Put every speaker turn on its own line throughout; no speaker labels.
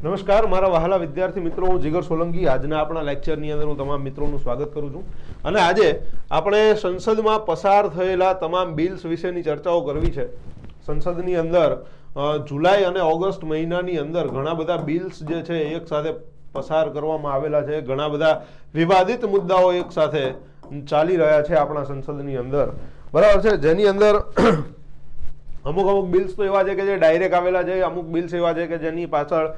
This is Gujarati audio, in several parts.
નમસ્કાર મારા વહાલા વિદ્યાર્થી મિત્રો, હું જીગર સોલંકી આજના આપણા લેક્ચરની અંદર હું તમામ મિત્રોનું સ્વાગત કરું છું. અને આજે આપણે સંસદમાં પસાર થયેલા તમામ બિલ્સ વિશેની ચર્ચાઓ કરવી છે. સંસદની અંદર જુલાઈ અને ઓગસ્ટ મહિનાની અંદર ઘણા બધા બિલ્સ જે છે એક સાથે પસાર કરવામાં આવેલા છે. ઘણા બધા વિવાદિત મુદ્દાઓ એક સાથે ચાલી રહ્યા છે આપણા સંસદની અંદર, બરાબર છે. જેની અંદર અમુક બિલ્સ તો એવા છે કે જે ડાયરેક્ટ આવેલા છે, અમુક બિલ્સ એવા છે કે જેની પાછળ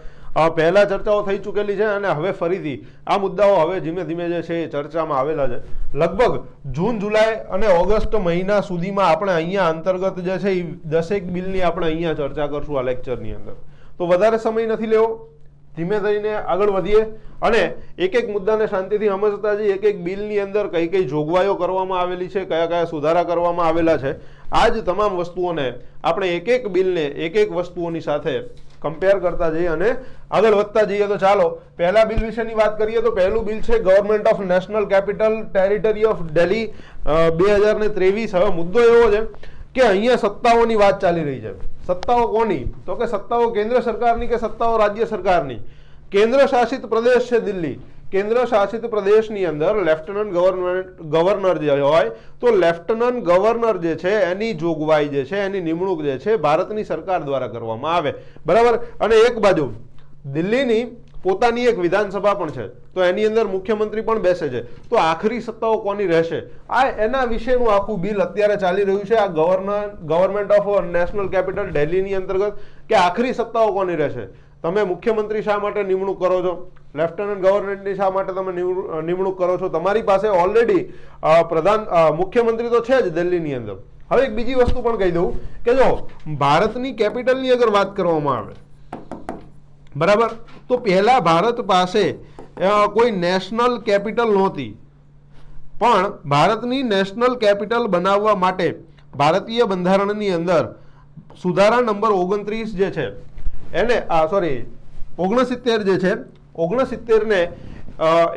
પહેલા ચર્ચાઓ થઈ ચૂકેલી છે અને હવે ફરીથી આ મુદ્દાઓ હવે ધીમે ધીમે જે છે એ ચર્ચામાં આવેલા છે. લગભગ જૂન, જુલાઈ અને ઓગસ્ટ મહિના સુધીમાં આપણે અહીંયા અંતર્ગત જે છે એ 10 બિલની આપણે અહીંયા ચર્ચા કરશું આ લેક્ચરની અંદર. તો વધારે સમય નથી લેવો, ધીમે થઈને આગળ વધીએ અને એક એક મુદ્દાને શાંતિથી સમજતા જઈએ. એક એક બિલની અંદર કઈ કઈ જોગવાઈઓ કરવામાં આવેલી છે, કયા કયા સુધારા કરવામાં આવેલા છે, આ જ તમામ વસ્તુઓને આપણે એક એક બિલને એક એક વસ્તુઓની સાથે કમ્પેર કરતા જઈએ અને આગળ વધતા જઈએ. તો ચાલો પહેલા બિલ વિશેની વાત કરીએ. તો પહેલું બિલ છે government of national capital territory of Delhi 2023. હવે મુદ્દો એવો છે કે અહીંયા સત્તાઓની વાત ચાલી રહી છે. સત્તાઓ કોની? તો કે સત્તાઓ કેન્દ્ર સરકારની કે સત્તાઓ રાજ્ય સરકારની? કેન્દ્ર શાસિત પ્રદેશ છે દિલ્હી. કેન્દ્ર શાસિત પ્રદેશની અંદર લેફ્ટનન્ટ ગવર્નર જે હોય તો લેફ્ટનન્ટ ગવર્નર જે છે એની જોગવાઈ જે છે, એની નિમણૂક જે છે ભારતની સરકાર દ્વારા કરવામાં આવે, બરાબર. અને એક બાજુ દિલ્હીની પોતાની એક વિધાનસભા પણ છે, તો એની અંદર મુખ્યમંત્રી પણ બેસે છે. તો આખરી સત્તાઓ કોની રહેશે, આ એના વિશેનું આખું બિલ અત્યારે ચાલી રહ્યું છે. આ ગવર્મેન્ટ ઓફ નેશનલ કેપિટલ દિલ્હીની અંતર્ગત કે આખરી સત્તાઓ કોની રહેશે. તમે મુખ્યમંત્રી શા માટે નિમણૂક કરો છો, લેફ્ટનન્ટ ગવર્નરની શા માટે તમે નિમણૂક કરો છો? તમારી પાસે ઓલરેડી મુખ્યમંત્રી તો છે જ દિલ્હીની અંદર. હવે એક બીજી વસ્તુ પણ કહી દઉં કે જો ભારતની કેપિટલની અગર વાત કરવામાં આવે, બરાબર, તો પહેલા ભારત પાસે કોઈ નેશનલ કેપિટલ નહોતી, પણ ભારતની નેશનલ કેપિટલ બનાવવા માટે ભારતીય બંધારણની અંદર સુધારા નંબર 29 જે છે એને 69 જે છે 69 ને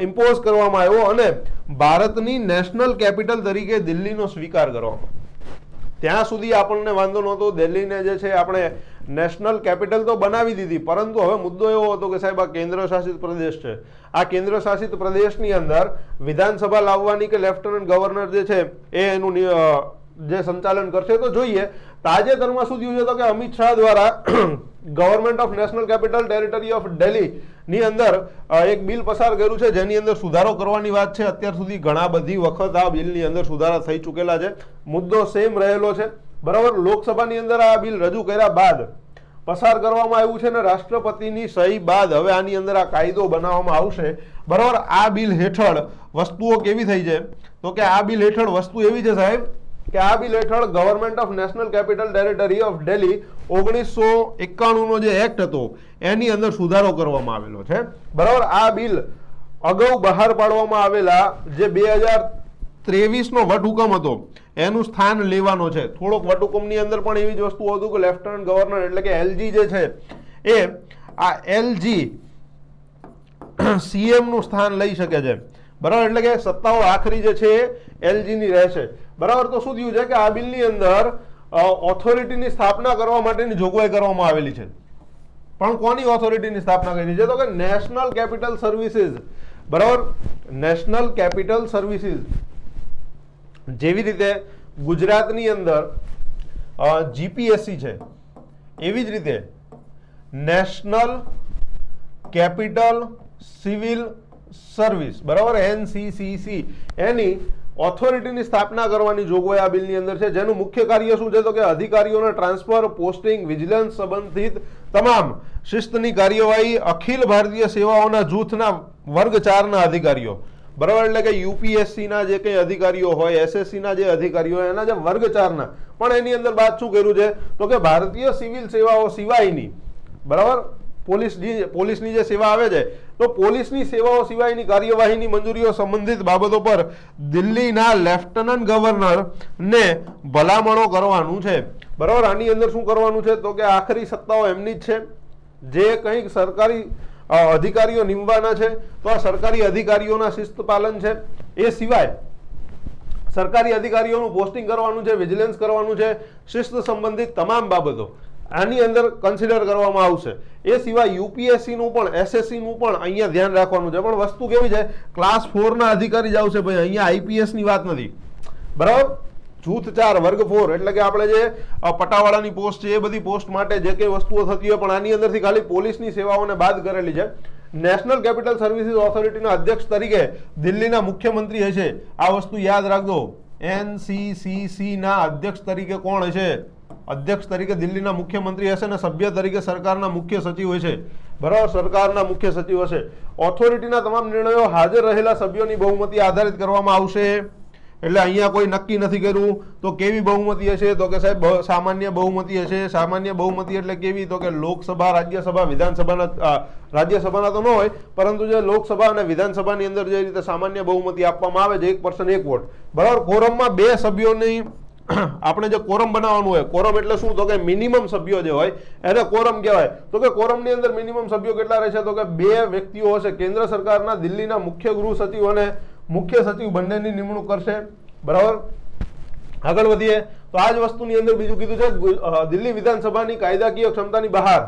ઇમ્પોઝ કરવામાં આવ્યો અને ભારતની નેશનલ કેપિટલ તરીકે દિલ્હીનો સ્વીકાર કરવામાં. ત્યાં સુધી આપણને વાંધો નહોતો, દિલ્હીને જે છે આપણે નેશનલ કેપિટલ તો બનાવી દીધી, પરંતુ હવે મુદ્દો એવો હતો કે સાહેબ આ કેન્દ્ર શાસિત પ્રદેશ છે, આ કેન્દ્ર શાસિત પ્રદેશની અંદર વિધાનસભા લાવવાની કે લેફ્ટનન્ટ ગવર્નર જે છે એ એનું જે સંચાલન કરશે. તો જોઈએ તાજેતરમાં શું થયું છે તો કે અમિત શાહ દ્વારા government of national capital territory of Delhi ની અંદર એક બિલ પસાર કર્યું છે જેની અંદર સુધારો કરવાની વાત છે. અત્યાર સુધી ઘણા બધી વખત આ બિલની અંદર સુધારા થઈ ચૂકેલા છે, મુદ્દો સેમ રહેલો છે, બરાબર. લોકસભાની અંદર આ બિલ રજૂ કર્યા બાદ પસાર કરવામાં આવ્યું છે અને રાષ્ટ્રપતિની સહી બાદ હવે આની અંદર આ કાયદો બનાવવામાં આવશે, બરાબર. આ બિલ હેઠળ વસ્તુઓ કેવી થઈ છે તો કે આ બિલ હેઠળ વસ્તુ એવી છે સાહેબ કે આ બિલ હેઠળ government of national capital territory of Delhi 1991 નો જે એક્ટ હતો એની અંદર સુધારો કરવામાં આવેલો છે, બરાબર. આ બિલ અગાઉ બહાર પાડવામાં આવેલા જે 2023 નો વટહુકમ હતો એનું સ્થાન લેવાનો છે. થોડોક વટહુકમની અંદર પણ એવી જ વસ્તુ હતું કે લેફ્ટનન્ટ ગવર્નર એટલે કે એલજી જે છે એ આ એલજી સીએમ નું સ્થાન લઈ શકે છે, બરાબર. એટલે કે સત્તાઓ આખરી જે છે એલજી ની રહેશે, બરાબર. તો શું થયું છે કે આ બિલની અંદર ઓથોરિટીની સ્થાપના કરવા માટેની જોગવાઈ કરવામાં આવેલી છે. પણ કોની ઓથોરિટીની સ્થાપના કરી છે તો કે નેશનલ કેપિટલ સર્વિસીસ, બરાબર. નેશનલ કેપિટલ સર્વિસીસ જેવી રીતે ગુજરાતની અંદર જીપીએસસી છે એવી જ રીતે નેશનલ કેપિટલ સિવિલ સર્વિસ, બરાબર, NCCC, એની ઓથોરિટીની સ્થાપના કરવાની જોગવાઈ આ બિલની અંદર છે. જેનું મુખ્ય કાર્ય શું છે તો કે અધિકારીઓના ટ્રાન્સફર, પોસ્ટિંગ, વિજિલન્સ સંબંધિત તમામ શિસ્તની કાર્યવાહી અખિલ ભારતીય સેવાઓના જૂથના વર્ગ 4 ના અધિકારીઓ, બરાબર. એટલે કે યુપીએસસી ના જે કંઈ અધિકારીઓ હોય, એસએસસી ના જે અધિકારીઓ હોય એના જે વર્ગ 4 ના, પણ એની અંદર બાદ શું કર્યું છે તો કે ભારતીય સિવિલ સેવાઓ સિવાયની, બરાબર, પોલીસની જે સેવા આવે છે તો પોલીસની સેવાઓ સિવાયની કાર્યવાહીની મંજૂરીઓ સંબંધિત બાબતો પર દિલ્હીના લેફ્ટનન્ટ ગવર્નર ને ભલામણો કરવાનું છે, બરાબર. આની અંદર શું કરવાનું છે તો કે આખરી સત્તાઓ એમની જ છે. જે કંઈક સરકારી અધિકારીઓ નિમવાના છે તો આ સરકારી અધિકારીઓના શિસ્ત પાલન છે. એ સિવાય સરકારી અધિકારીઓનું પોસ્ટિંગ કરવાનું છે, વિજિલન્સ કરવાનું છે, શિસ્ત સંબંધિત તમામ બાબતો આની અંદર કન્સિડર કરવામાં આવશે. એ સિવાય યુપીએસસી નું પણ એસએસસી નું પણ અહીંયા ધ્યાન રાખવાનું છે. પણ વસ્તુ કેવી છે, ક્લાસ 4 ના અધિકારી જ આવશે ભાઈ, અહીંયા આઈપીએસ ની વાત નથી, બરાબર. જૂથ 4 વર્ગ 4 એટલે કે આપણે જે પટાવાળાની પોસ્ટ છે એ બધી પોસ્ટ માટે જે કઈ વસ્તુઓ થતી હોય, પણ આની અંદરથી ખાલી પોલીસની સેવાઓને બાદ કરેલી છે. નેશનલ કેપિટલ સર્વિસીસ ઓથોરિટીના અધ્યક્ષ તરીકે દિલ્હીના મુખ્યમંત્રી હશે. આ વસ્તુ યાદ રાખજો, એનસીસીસી ના અધ્યક્ષ તરીકે કોણ હશે? અધ્યક્ષ તરીકે દિલ્હીના મુખ્યમંત્રી હશે અને સભ્ય તરીકે સરકારના મુખ્ય સચિવ હશે, બરાબર. સરકારના મુખ્ય સચિવ હશે. ઓથોરિટીના તમામ નિર્ણયો હાજર રહેલા સભ્યોની બહુમતી આધારિત કરવામાં આવશે. એટલે અહીંયા કોઈ નક્કી નથી કર્યું તો કેવી બહુમતી હશે, તો કે સાહેબ સામાન્ય બહુમતી હશે. સામાન્ય બહુમતી એટલે કેવી, તો કે લોકસભા, રાજ્યસભા, વિધાનસભાના, રાજ્યસભાના તો ન હોય, પરંતુ જે લોકસભા અને વિધાનસભાની અંદર જે રીતે સામાન્ય બહુમતી આપવામાં આવે છે, 1 પર્સન 1 વોટ, બરાબર. કોરમમાં 2 સભ્યોની આપણે જે કોરમ બનાવવાનું હોય, કોરમ એટલે શું, તો કે મિનિમમ સભ્યો જે હોય એને કોરમ કહેવાય. તો કે કોરમની અંદર મિનિમમ સભ્યો કેટલા રહેશે, તો કે 2 વ્યક્તિઓ હશે. કેન્દ્ર સરકારના દિલ્હીના મુખ્ય ગૃહ સચિવ અને મુખ્ય સચિવ બંનેની નિમણૂક કરશે, બરાબર. આગળ વધીએ તો આ જ વસ્તુની અંદર બીજું કીધું છે, દિલ્હી વિધાનસભાની કાયદાકીય ક્ષમતાની બહાર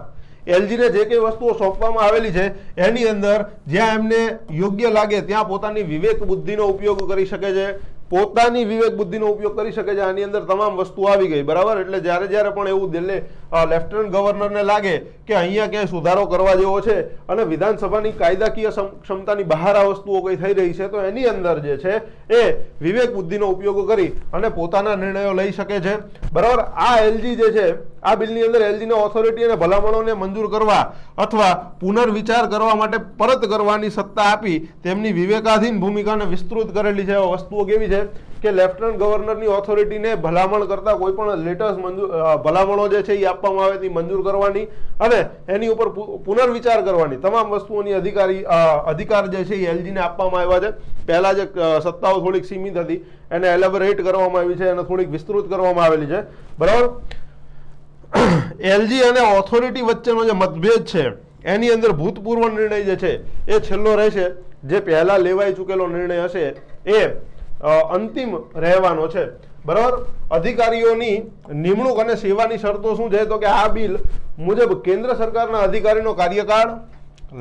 એલજીને જે કઈ વસ્તુઓ સોંપવામાં આવેલી છે એની અંદર જ્યાં એમને યોગ્ય લાગે ત્યાં પોતાની વિવેક બુદ્ધિનો ઉપયોગ કરી શકે છે. પોતાની વિવેક બુદ્ધિનો ઉપયોગ કરી શકે છે. આની અંદર તમામ વસ્તુ આવી ગઈ, બરાબર. એટલે જ્યારે પણ એવું દિલ્હી લેફ્ટનન્ટ ગવર્નરને લાગે કે અહીંયા ક્યાંય સુધારો કરવા જેવો છે અને વિધાનસભાની કાયદાકીય ક્ષમતાની બહાર આ વસ્તુઓ કઈ થઈ રહી છે, તો એની અંદર જે છે એ વિવેક બુદ્ધિનો ઉપયોગ કરી અને પોતાના નિર્ણયો લઈ શકે છે, બરાબર. આ એલજી જે છે, આ બિલની અંદર એલજીને ઓથોરિટી અને ભલામણોને મંજૂર કરવા અથવા પુનર્વિચાર કરવા માટે પરત કરવાની સત્તા આપી તેમની વિવેકાધીન ભૂમિકાને વિસ્તૃત કરેલી છે. વસ્તુઓ કેવી છે કે લેફ્ટનન્ટ ગવર્નરની ઓથોરિટીને ભલામણ કરતા કોઈ પણ લેટેસ્ટ ભલામણો જે છે એ આપવામાં આવે તે મંજૂર કરવાની અને એની ઉપર પુનર્વિચાર કરવાની તમામ વસ્તુઓની અધિકાર જે છે એ એલજીને આપવામાં આવ્યા છે. પહેલા જે સત્તાઓ થોડીક સીમિત હતી એને એલેબોરેટ કરવામાં આવી છે, એને થોડીક વિસ્તૃત કરવામાં આવેલી છે, બરાબર. એલજી અને ઓથોરિટી વચ્ચેનો જે મતભેદ છે એની અંદર ભૂતપૂર્વ નિર્ણય જે છે એ છેલ્લો રહેશે. જે પહેલા લેવાઈ ચૂકેલો નિર્ણય હશે એ અંતિમ રહેવાનો છે, બરાબર. અધિકારીઓની નિમણૂક અને સેવાની શરતો શું છે, તો કે આ બિલ મુજબ કેન્દ્ર સરકારના અધિકારીનો કાર્યકાળ,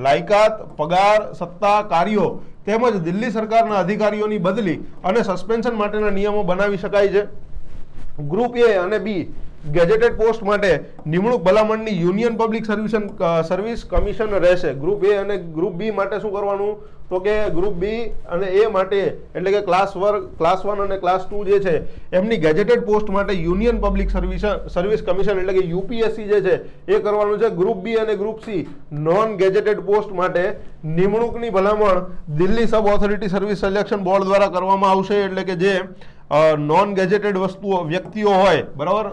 લાયકાત, પગાર, સત્તા, કાર્યો તેમજ દિલ્હી સરકારના અધિકારીઓની બદલી અને સસ્પેન્શન માટેના નિયમો બનાવી શકાય છે. ગ્રુપ એ અને બી ગેજેટેડ પોસ્ટ માટે નિમણૂક ભલામણની યુનિયન પબ્લિક સર્વિસ કમિશન રહેશે. ગ્રુપ એ અને ગ્રુપ બી માટે શું કરવાનું, તો કે ગ્રુપ બી અને એ માટે એટલે કે ક્લાસ 1 અને ક્લાસ 2 જે છે એમની ગેજેટેડ પોસ્ટ માટે યુનિયન પબ્લિક સર્વિસ કમિશન એટલે કે યુપીએસસી જે છે એ કરવાનું છે. ગ્રુપ બી અને group C non gazetted post માટે નિમણૂકની ભલામણ દિલ્હી સબ ઓથોરિટી સર્વિસ સિલેક્શન બોર્ડ દ્વારા કરવામાં આવશે. એટલે કે જે નોન ગેજેટેડ વસ્તુઓ વ્યક્તિઓ હોય, બરાબર,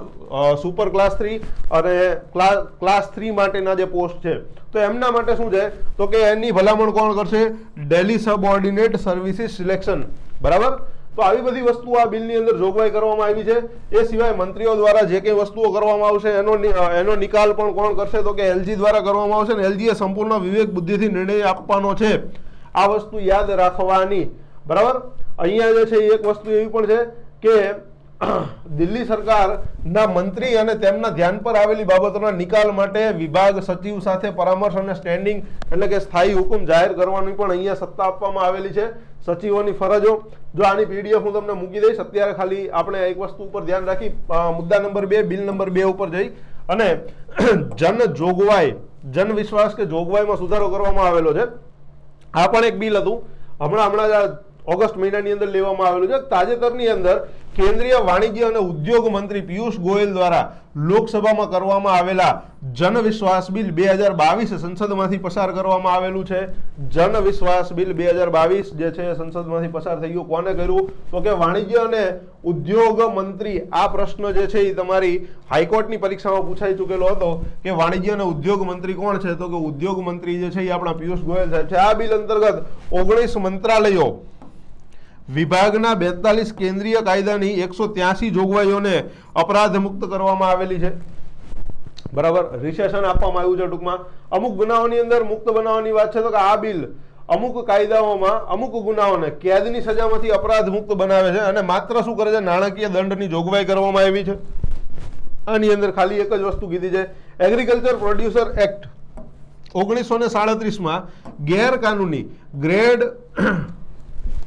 સુપર ક્લાસ 3 અને ક્લાસ 3 માટેના જે પોસ્ટ છે તો એમના માટે શું છે, તો કે એની ભલામણ કોણ કરશે, દિલ્હી સબઓર્ડિનેટ સર્વિસીસ સિલેક્શન, બરાબર. તો આવી બધી વસ્તુઓ આ બિલની અંદર જોગવાઈ કરવામાં આવી છે. એ સિવાય મંત્રીઓ દ્વારા જે કઈ વસ્તુઓ કરવામાં આવશે એનો નિકાલ પણ કોણ કરશે, તો કે એલજી દ્વારા કરવામાં આવશે અને એલજી એ સંપૂર્ણ વિવેક બુદ્ધિથી નિર્ણય આપવાનો છે. આ વસ્તુ યાદ રાખવાની, બરાબર. અહીંયા જે છે એક વસ્તુ એવી પણ છે કે દિલ્હી સરકારના મંત્રી અને તેમના ધ્યાન પર આવેલી બાબતોના નિકાલ માટે વિભાગ સચિવ સાથે પરામર્શ અને સ્ટેન્ડિંગ એટલે કે સ્થાયી હુકમ જાહેર કરવાની પણ અહીંયા સત્તા આપવામાં આવેલી છે. સચિવોની ફરજો, જો આની પીડીએફ હું તમને મૂકી દઈશ. અત્યારે ખાલી આપણે એક વસ્તુ ઉપર ધ્યાન રાખી, મુદ્દા નંબર 2 બિલ નંબર 2 ઉપર જઈ અને જન વિશ્વાસ કે જોગવાઈમાં સુધારો કરવામાં આવેલો છે. આ પણ એક બિલ હતું, હમણાં ઓગસ્ટ મહિનાની અંદર લેવામાં આવેલું છે. તાજેતરની અંદર કેન્દ્રીય વાણિજ્ય અને ઉદ્યોગ મંત્રી પિયુષ ગોયલ દ્વારા લોકસભામાં કરવામાં આવેલા જન વિશ્વાસ બિલ 2022 સંસદમાંથી પસાર કરવામાં આવેલું છે. જન વિશ્વાસ બિલ 2022 જે છે સંસદમાંથી પસાર થઈ ગયું. કોને કર્યું, તો કે વાણિજ્ય અને ઉદ્યોગ મંત્રી. આ પ્રશ્ન જે છે એ તમારી હાઈકોર્ટની પરીક્ષામાં પૂછાઈ ચૂકેલો હતો કે વાણિજ્ય અને ઉદ્યોગ મંત્રી કોણ છે, તો કે ઉદ્યોગ મંત્રી જે છે એ આપણા પિયુષ ગોયલ સાહેબ છે. આ બિલ અંતર્ગત 19 મંત્રાલયો વિભાગના 42 કેન્દ્રીય કાયદાની 183 જોગવાઈઓને અપરાધ મુક્ત કરવામાં આવેલી છે, બરાબર. રિસેશન આપવામાં આવ્યું છે. ટૂંકમાં અમુક ગુનાઓની અંદર મુક્ત બનાવવાની વાત છે, તો કે આ બિલ અમુક કાયદાઓમાં અમુક ગુનાઓને કેદની સજામાંથી અપરાધ મુક્ત બનાવે છે અને માત્ર શું કરે છે, નાણાકીય દંડની જોગવાઈ કરવામાં આવી છે. આની અંદર ખાલી એક જ વસ્તુ કીધી છે, એગ્રીકલ્ચર પ્રોડ્યુસર એક્ટ 1937 ગેરકાનૂની ગ્રેડ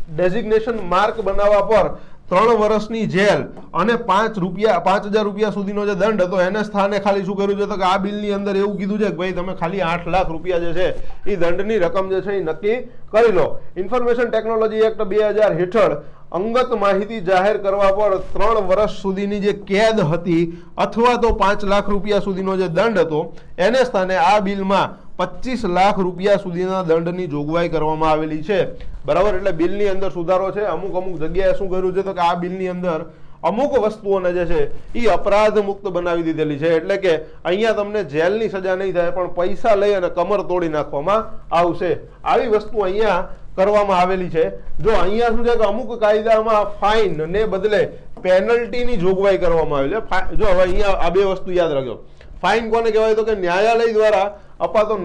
ડેઝિગ્નેશન માર્ક બનાવવા પર 3 વર્ષની જેલ અને 5,000 રૂપિયા સુધીનો જે દંડ હતો એને સ્થાને ખાલી શું કર્યું છે તો કે આ બિલની અંદર એવું કીધું છે કે ભાઈ તમે ખાલી 8 લાખ રૂપિયા જે છે એ દંડની રકમ જે છે એ નક્કી કરી લો. ઇન્ફોર્મેશન ટેકનોલોજી એક્ટ 2000 હેઠળ અંગત માહિતી જાહેર કરવા પર 3 વર્ષ સુધીની જે કેદ હતી અથવા તો 5 લાખ રૂપિયા સુધીનો જે દંડ હતો એને સ્થાને આ બિલમાં 25 લાખ રૂપિયા સુધીના દંડની જોગવાઈ કરવામાં આવેલી છે. બરાબર, એટલે બિલની અંદર સુધારો છે. અમુક જગ્યાએ શું કર્યું છે તો કે આ બિલની અંદર અમુક વસ્તુઓને જે છે એ અપરાધ મુક્ત બનાવી દીધેલી છે, એટલે કે અહીંયા તમને જેલની સજા નહીં થાય પણ પૈસા લઈ અને કમર તોડી નાખવામાં આવશે. આવી વસ્તુ અહીંયા કરવામાં આવેલી છે. જો અહીંયા શું છે કે અમુક કાયદામાં ફાઇન ને બદલે પેનલ્ટીની જોગવાઈ કરવામાં આવેલી છે. જો હવે અહીંયા આ બે વસ્તુ યાદ રાખજો. ફાઇન કોને કહેવાય તો કે ન્યાયાલય દ્વારા અપાતો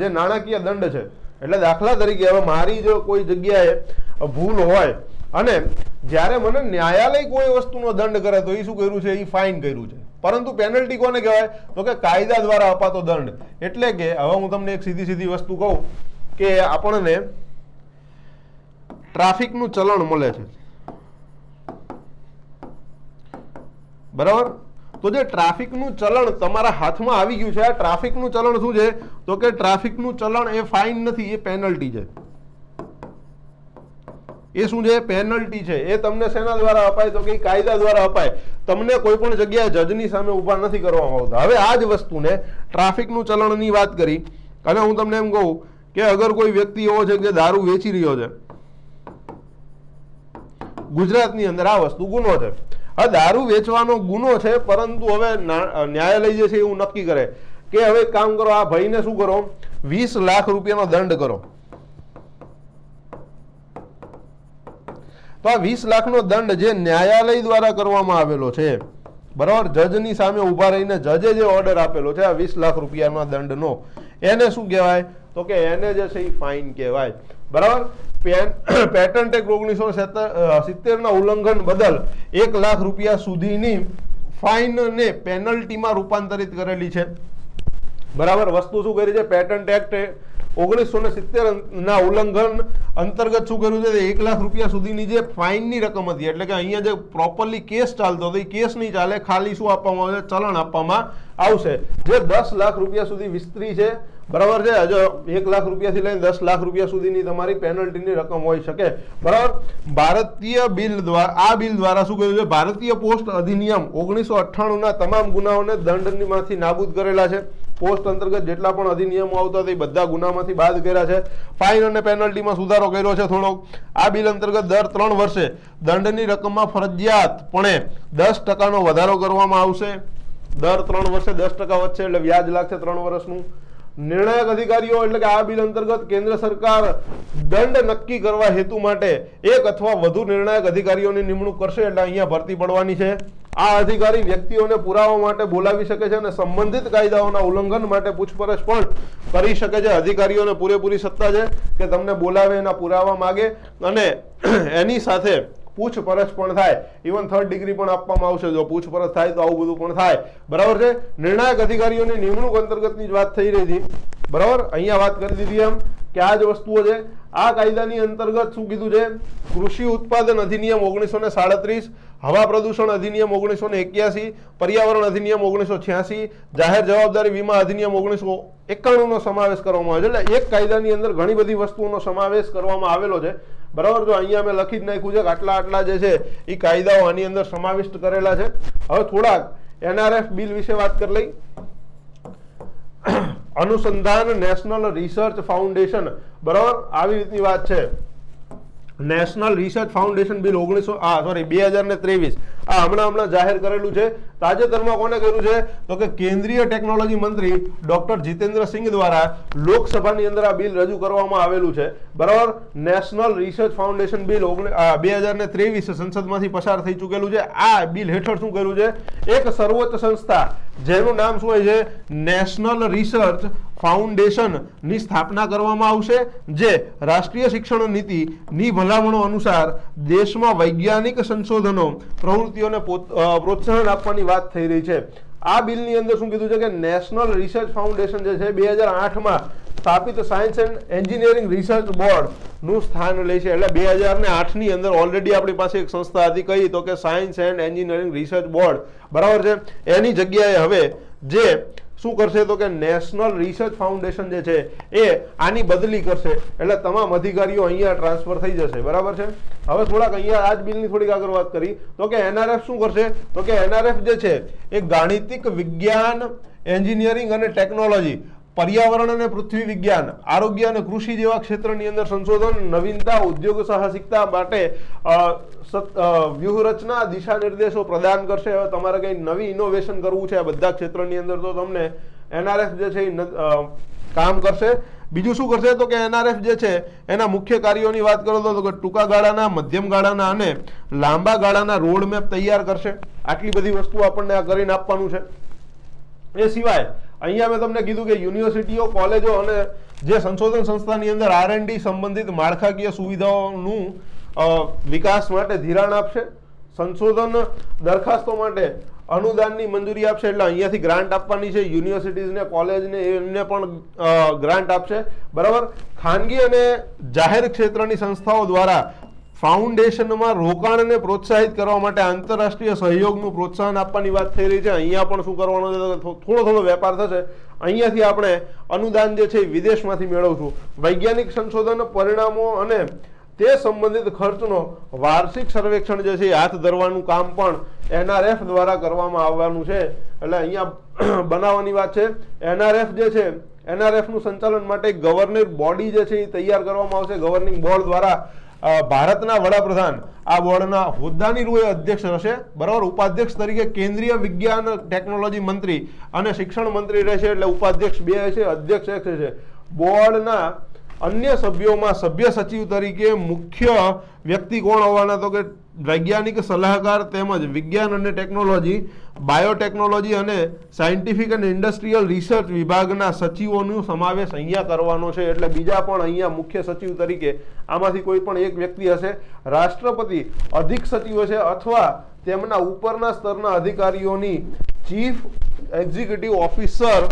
જે નાણાકીય દંડ છે. એટલે દાખલા તરીકે હવે મારી જો કોઈ જગ્યાએ ભૂલ હોય અને જ્યારે મને ન્યાયાલય કોઈ વસ્તુનો દંડ કરે તો એ શું કર્યું છે, એ ફાઇન કર્યું છે. પરંતુ પેનલ્ટી કોને કહેવાય તો કે કાયદા દ્વારા અપાતો દંડ. એટલે કે હવે હું તમને એક સીધી વસ્તુ કહું કે આપણને ટ્રાફિકનું ચલણ મળે છે, બરાબર? તો જે ટ્રાફિકનું ચલણ તમારા હાથમાં આવી ગયું છે, આ ટ્રાફિકનું ચલણ શું છે તો કે ટ્રાફિકનું ચલણ એ ફાઇન નથી, એ પેનલ્ટી છે. એ શું છે? પેનલ્ટી છે. એ તમને શેના દ્વારા અપાય તો કે કાયદા દ્વારા અપાય. તમને કોઈ પણ જગ્યાએ જજની સામે ઊભા નથી કરવામાં આવતા. હવે આ જ વસ્તુને ટ્રાફિકનું ચલણની વાત કરી અને હું તમને એમ કહું કે અગર કોઈ વ્યક્તિ એવો છે કે દારૂ વેચી રહ્યો છે ગુજરાતની અંદર, આ વસ્તુ ગુનો છે. આ દારૂ વેચવાનો ગુનો છે, પરંતુ હવે ન્યાયાલય જે છે એવું નક્કી કરે કે હવે કામ કરો, આ ભાઈને શું કરો, 20 લાખ રૂપિયાનો દંડ કરો. તો આ 20 લાખનો દંડ જે ન્યાયાલય દ્વારા કરવામાં આવેલો છે, બરાબર, જજની સામે ઉભા રહીને જજે જે ઓર્ડર આપેલો છે આ 20 લાખ રૂપિયાના દંડનો, એને શું કહેવાય તો કે એને જે છે એ ફાઇન કહેવાય. બરાબર. પેટન્ટ એક્ટ 1970 ના ઉલ્લંઘન બદલ 1 લાખ રૂપિયા સુધીની ફાઇન ને પેનલ્ટીમાં રૂપાંતરિત કરેલી છે. બરાબર. વસ્તુ શું કરી છે, પેટન્ટ એક્ટ 1970 ના ઉલ્લંઘન અંતર્ગત શું કર્યું છે, 1 લાખ રૂપિયા સુધીની જે ફાઇનની રકમ હતી, એટલે કે અહીંયા જે પ્રોપરલી કેસ ચાલતો હતો એ કેસ નહીં ચાલે, ખાલી શું આપવામાં આવશે, ચલણ આપવામાં આવશે, જે 10 લાખ રૂપિયા સુધી વિસ્તરી છે. બરાબર છે. જો 1 લાખ રૂપિયાથી લઈને 10 લાખ રૂપિયા સુધીની તમારી પેનલ્ટીની રકમ હોઈ શકે. બરાબર. ભારતીય બિલ દ્વારા આ બિલ દ્વારા શું કહ્યું છે, ભારતીય પોસ્ટ અધિનિયમ 1998 ના તમામ ગુનાઓને દંડમાંથી નાબૂદ કરેલા છે. પોસ્ટ અંતર્ગત જેટલા પણ અધિનિયમો આવતા હતા એ બધા ગુનામાંથી બાદ કર્યા છે. ફાઇન અને પેનલ્ટીમાં સુધારો કર્યો છે થોડોક. આ બિલ અંતર્ગત દર 3 વર્ષે દંડની રકમમાં ફરજિયાતપણે 10% વધારો કરવામાં આવશે. દર 3 વર્ષે 10% વધશે, એટલે વ્યાજ લાગશે 3 વર્ષનું. નિર્ણાયક અધિકારીઓ એટલે કે આ બિલ અંતર્ગત કેન્દ્ર સરકાર દંડ નક્કી કરવા હેતુ માટે 1 અથવા વધુ નિર્ણાયક અધિકારીઓની નિમણૂક કરશે, એટલે અહીંયા ભરતી પડવાની છે. આ અધિકારી વ્યક્તિઓને પુરાવા માટે બોલાવી શકે છે અને સંબંધિત કાયદાઓના ઉલ્લંઘન માટે પૂછપરછ પણ કરી શકે છે. અધિકારીઓને પૂરેપૂરી સત્તા છે કે તમને બોલાવે, એના પુરાવા માગે અને એની સાથે પૂછપરછ પણ થાય. ઇવન 3rd ડિગ્રી પણ આપવામાં આવશે જો પૂછપરછ થાય તો આવું બધું પણ થાય. બરાબર છે. નિર્ણાયક અધિકારીઓની નિમણૂક અંતર્ગતની જ વાત થઈ રહી હતી. બરાબર. અહીંયા વાત કરી દીધી એમ કે આ જ વસ્તુઓ છે. આ કાયદાની અંતર્ગત શું કીધું છે, કૃષિ ઉત્પાદન અધિનિયમ 1937, હવા પ્રદૂષણ અધિનિયમ 1981, પર્યાવરણ અધિનિયમ 1986, જાહેર જવાબદારી વીમા અધિનિયમ 1991 નો સમાવેશ કરવામાં આવે છે. એટલે એક કાયદાની અંદર ઘણી બધી વસ્તુઓનો સમાવેશ કરવામાં આવેલો છે. બરાબર. જો અહીંયા મેં લખી જ નાખ્યું છે કે આટલા જે છે એ કાયદાઓ આની અંદર સમાવિષ્ટ કરેલા છે. હવે થોડાક NRF બિલ વિશે વાત કરી લઈ. અનુસંધાન નેશનલ રિસર્ચ ફાઉન્ડેશન, બરાબર, આવી રીતની વાત છે. નેશનલ રિસર્ચ ફાઉન્ડેશન બિલ 2023 આ હમણાં જાહેર કરેલું છે. તાજેતરમાં કોને કર્યું છે તો કે કેન્દ્રીય ટેકનોલોજી મંત્રી ડોક્ટર જીતેન્દ્ર સિંહ દ્વારા લોકસભાની અંદર આ બિલ રજૂ કરવામાં આવેલું છે. બરાબર. નેશનલ રિસર્ચ ફાઉન્ડેશન બિલ 2023 સંસદમાંથી પસાર થઈ ચૂકેલું છે. આ બિલ હેઠળ શું કર્યું છે, એક સર્વોચ્ચ સંસ્થા જેનું નામ શું હોય છે, નેશનલ રિસર્ચ ફાઉન્ડેશન ની સ્થાપના કરવામાં આવશે, જે રાષ્ટ્રીય શિક્ષણ નીતિ ની ભલામણો અનુસાર દેશમાં વૈજ્ઞાનિક સંશોધનો પ્રવૃત્તિઓને પ્રોત્સાહન આપવાની વાત થઈ રહી છે. આ બિલની અંદર શું કીધું છે કે નેશનલ રિસર્ચ ફાઉન્ડેશન જે છે 2008માં સ્થાપિત science and engineering research board નું સ્થાન લે છે. એટલે 2008 ની અંદર ઓલરેડી આપણી પાસે એક સંસ્થા હતી, કઈ તો કે science and engineering research board, બરાબર છે. એની જગ્યાએ હવે જે શું કરશે તો કે નેશનલ રિસર્ચ ફાઉન્ડેશન જે છે એ આની બદલી કરશે. એટલે તમામ અધિકારીઓ અહીંયા ટ્રાન્સફર થઈ જશે, બરાબર છે. હવે થોડાક અહીંયા આ જ બિલની થોડીક આગળ વાત કરી તો કે એનઆરએફ શું કરશે તો કે એનઆરએફ જે છે એ ગાણિતિક વિજ્ઞાન, એન્જિનિયરિંગ અને ટેકનોલોજી, પર્યાવરણ અને પૃથ્વી વિજ્ઞાન, આરોગ્ય અને કૃષિ જેવા ક્ષેત્રની અંદર સંશોધન, નવીનતા, ઉદ્યોગ સાહસિકતા માટે વ્યૂહરચના, દિશા નિર્દેશો પ્રદાન કરશે. હવે તમારે કંઈ નવી ઇનોવેશન કરવું છે આ બધા ક્ષેત્રની અંદર તો તમને એનઆરએફ જે છે એ કામ કરશે. બીજું શું કરશે તો કે એનઆરએફ જે છે એના મુખ્ય કાર્યોની વાત કરો તો કે ટૂંકા ગાળાના, મધ્યમ ગાળાના અને લાંબા ગાળાના રોડ મેપ તૈયાર કરશે. આટલી બધી વસ્તુ આપણને આ કરીને આપવાનું છે. એ સિવાય અહીંયા મેં તમને કીધું કે યુનિવર્સિટીઓ, કોલેજો અને જે સંશોધન સંસ્થાની અંદર R&D સંબંધિત માળખાકીય સુવિધાઓનું વિકાસ માટે ધિરાણ આપશે. સંશોધન દરખાસ્તો માટે અનુદાનની મંજૂરી આપશે. એટલે અહીંયાથી ગ્રાન્ટ આપવાની છે યુનિવર્સિટીઝને, કોલેજને, એમને પણ ગ્રાન્ટ આપશે, બરાબર. ખાનગી અને જાહેર ક્ષેત્રની સંસ્થાઓ દ્વારા ફાઉન્ડેશનમાં રોકાણને પ્રોત્સાહિત કરવા માટે આંતરરાષ્ટ્રીય સહયોગનું પ્રોત્સાહન આપવાની વાત થઈ રહી છે. અહીંયા પણ શું કરવાનું છે, થોડો વેપાર થશે. અહીંયાથી આપણે અનુદાન જે છે એ વિદેશમાંથી મેળવશું. વૈજ્ઞાનિક સંશોધન પરિણામો અને તે સંબંધિત ખર્ચનો વાર્ષિક સર્વેક્ષણ જે છે એ હાથ ધરવાનું કામ પણ એનઆરએફ દ્વારા કરવામાં આવવાનું છે. એટલે અહીંયા બનાવવાની વાત છે. એનઆરએફ જે છે એનઆરએફનું સંચાલન માટે ગવર્નિંગ બોડી જે છે એ તૈયાર કરવામાં આવશે. ગવર્નિંગ બોર્ડ દ્વારા ભારતના વડાપ્રધાન આ બોર્ડના હોદ્દાની રૂએ અધ્યક્ષ હશે, બરાબર. ઉપાધ્યક્ષ તરીકે કેન્દ્રીય વિજ્ઞાન ટેકનોલોજી મંત્રી અને શિક્ષણ મંત્રી રહેશે. એટલે ઉપાધ્યક્ષ 2 હશે, અધ્યક્ષ 1 હશે. બોર્ડના અન્ય સભ્યોમાં સભ્ય સચિવ તરીકે મુખ્ય વ્યક્તિ કોણ હોવાના તો કે વૈજ્ઞાનિક સલાહકાર તેમજ વિજ્ઞાન અને ટેકનોલોજી, બાયોટેકનોલોજી અને સાયન્ટિફિક અને ઇન્ડસ્ટ્રીયલ રિસર્ચ વિભાગના સચિવોનો સમાવેશ અહીંયા કરવાનો છે. એટલે બીજા પણ અહીંયા મુખ્ય સચિવ તરીકે આમાંથી કોઈ પણ એક વ્યક્તિ હશે. રાષ્ટ્રપતિ અધિક સચિવ હશે અથવા તેમના ઉપરના સ્તરના અધિકારીઓની ચીફ એક્ઝિક્યુટિવ ઓફિસર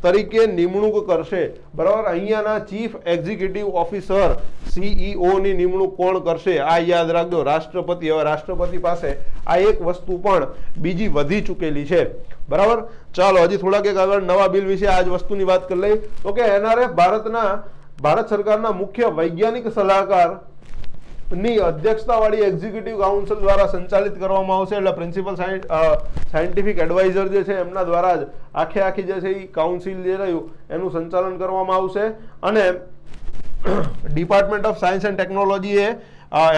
તરીકે નિમણૂક કરશે, બરાબર. અહીંયાના ચીફ એક્ઝિક્યુટિવ ઓફિસર CEO ની નિમણૂક કોણ કરશે આ યાદ રાખજો, રાષ્ટ્રપતિ. હવે રાષ્ટ્રપતિ પાસે આ એક વસ્તુ પણ બીજી વધી ચૂકેલી છે, બરાબર. ચાલો હજી થોડાક એક આગળ નવા બિલ વિશે આ જ વસ્તુની વાત કરી લઈએ તો કે એનઆરએફ ભારત સરકારના મુખ્ય વૈજ્ઞાનિક સલાહકાર ની અધ્યક્ષતાવાળી એક્ઝિક્યુટિવ કાઉન્સિલ દ્વારા સંચાલિત કરવામાં આવશે. એટલે પ્રિન્સિપલ સાયન્ટિફિક એડવાઇઝર જે છે એમના દ્વારા જ આખી જે છે એ કાઉન્સિલ જે રહ્યું એનું સંચાલન કરવામાં આવશે. અને department of science and technology એ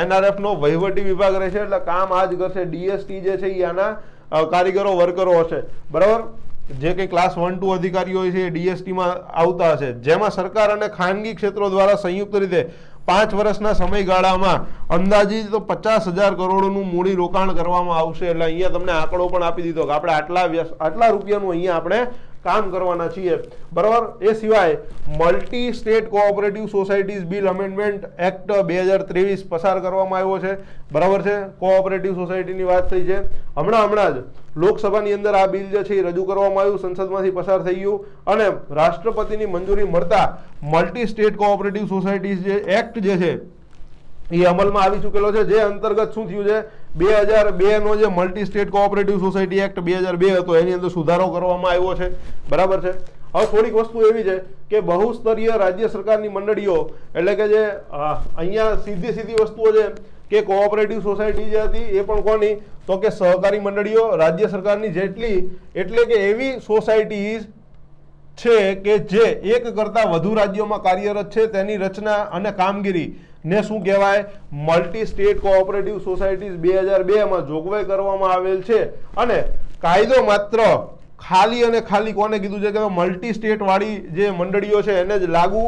એનઆરએફ નો વહીવટી વિભાગ રહેશે. એટલે કામ આ જ કરશે. DST જે છે એ આના કારીગરો, વર્કરો હશે, બરાબર. જે કંઈ ક્લાસ 1 2 અધિકારીઓ છે એ DST-માં આવતા હશે, જેમાં સરકાર અને ખાનગી ક્ષેત્રો દ્વારા સંયુક્ત રીતે 5 વર્ષના સમયગાળામાં અંદાજિત તો 50,000 કરોડનું મૂડી રોકાણ કરવામાં આવશે. એટલે અહીંયા તમને આંકડો પણ આપી દીધો કે આપણે આટલા રૂપિયાનું અહીંયા આપણે કામ કરવાના છીએ, બરાબર. એ સિવાય multi state cooperative societies bill amendment act 2023 પસાર કરવામાં આવ્યો છે, બરાબર છે. કોઓપરેટિવ સોસાયટીની વાત થઈ છે. હમણાં જ લોકસભાની અંદર આ બિલ જે છે એ રજૂ કરવામાં આવ્યું, સંસદમાંથી પસાર થઈ ગયું અને રાષ્ટ્રપતિની મંજૂરી મળતા મલ્ટી સ્ટેટ કોઓપરેટિવ સોસાયટીઝ જે એક્ટ જે છે એ અમલમાં આવી ચૂકેલો છે. જે અંતર્ગત શું થયું છે 2002 નો જે multi state cooperative society act 2002 હતો એની અંદર સુધારો કરવામાં આવ્યો છે, બરાબર છે. હવે થોડીક વસ્તુ એવી છે કે બહુસ્તરીય રાજ્ય સરકારની મંડળીઓ, એટલે કે જે અહીંયા સીધી વસ્તુઓ છે કે કોઓપરેટિવ સોસાયટી જે હતી એ પણ કોની તો કે સહકારી મંડળીઓ રાજ્ય સરકારની જેટલી, એટલે કે એવી સોસાયટીઝ છે કે જે એક કરતા વધુ રાજ્યોમાં કાર્યરત છે તેની રચના અને કામગીરી ને શું કહેવાય મલ્ટી સ્ટેટ કોઓપરેટિવ સોસાયટીઝ 2002 જોગવાઈ કરવામાં આવેલ છે. અને કાયદો માત્ર ખાલી અને ખાલી કોને કીધું છે કે મલ્ટી સ્ટેટ વાળી જે મંડળીઓ છે એને જ લાગુ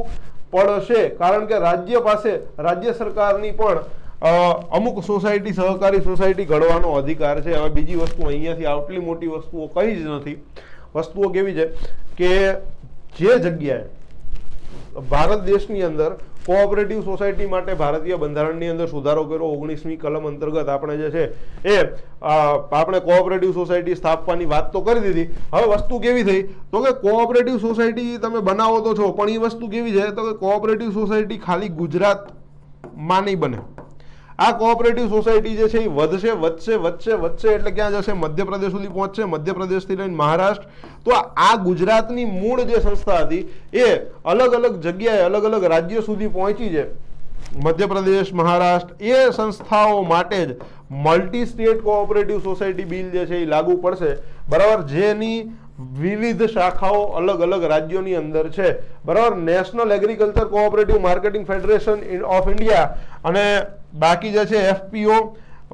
પડશે. કારણ કે રાજ્ય સરકારની પણ અમુક સોસાયટી સહકારી સોસાયટી ઘડવાનો અધિકાર છે. હવે બીજી વસ્તુ અહીંયાથી આટલી મોટી વસ્તુઓ કઈ જ નથી. વસ્તુઓ કેવી છે કે જે જગ્યાએ ભારત દેશની અંદર કોઓપરેટિવ સોસાયટી માટે ભારતીય બંધારણની અંદર સુધારો કર્યો 19મી કલમ અંતર્ગત આપણે જે છે એ આપણે કોઓપરેટિવ સોસાયટી સ્થાપવાની વાત તો કરી દીધી. હવે વસ્તુ કેવી થઈ તો કે કોઓપરેટિવ સોસાયટી તમે બનાવો તો છો, પણ એ વસ્તુ કેવી છે તો કે કોઓપરેટિવ સોસાયટી ખાલી ગુજરાતમાં નહીં બને. આ કોઓપરેટિવ સોસાયટી જે છે એ વધશે વધશે વધશે વધશે એટલે ક્યાં જશે? મધ્યપ્રદેશ સુધી પહોંચશે, મધ્યપ્રદેશથી લઈને મહારાષ્ટ્ર. તો આ ગુજરાતની મૂળ જે સંસ્થા હતી એ અલગ અલગ જગ્યાએ અલગ અલગ રાજ્યો સુધી પહોંચી છે. મધ્યપ્રદેશ, મહારાષ્ટ્ર એ સંસ્થાઓ માટે જ multi state cooperative society bill જે છે એ લાગુ પડશે, બરાબર, જેની વિવિધ શાખાઓ અલગ અલગ રાજ્યોની અંદર છે, બરાબર. National agriculture cooperative marketing federation of India અને બાકી જે છે એફપીઓ,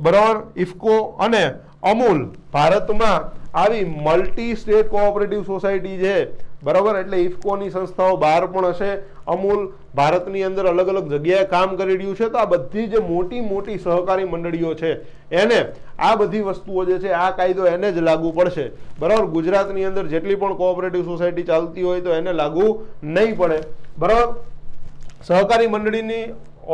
બરાબર, ઇફકો અને અમૂલ ભારતમાં આવી મલ્ટી સ્ટેટ કોઓપરેટિવ સોસાયટી છે, બરાબર. એટલે ઇફકોની સંસ્થાઓ બહાર પણ હશે, અમૂલ ભારતની અંદર અલગ અલગ જગ્યાએ કામ કરી રહ્યું છે. તો આ બધી જે મોટી મોટી સહકારી મંડળીઓ છે એને આ બધી વસ્તુઓ જે છે આ કાયદો એને જ લાગુ પડશે, બરાબર. ગુજરાતની અંદર જેટલી પણ કોઓપરેટિવ સોસાયટી ચાલતી હોય તો એને લાગુ નહીં પડે, બરાબર. સહકારી મંડળીની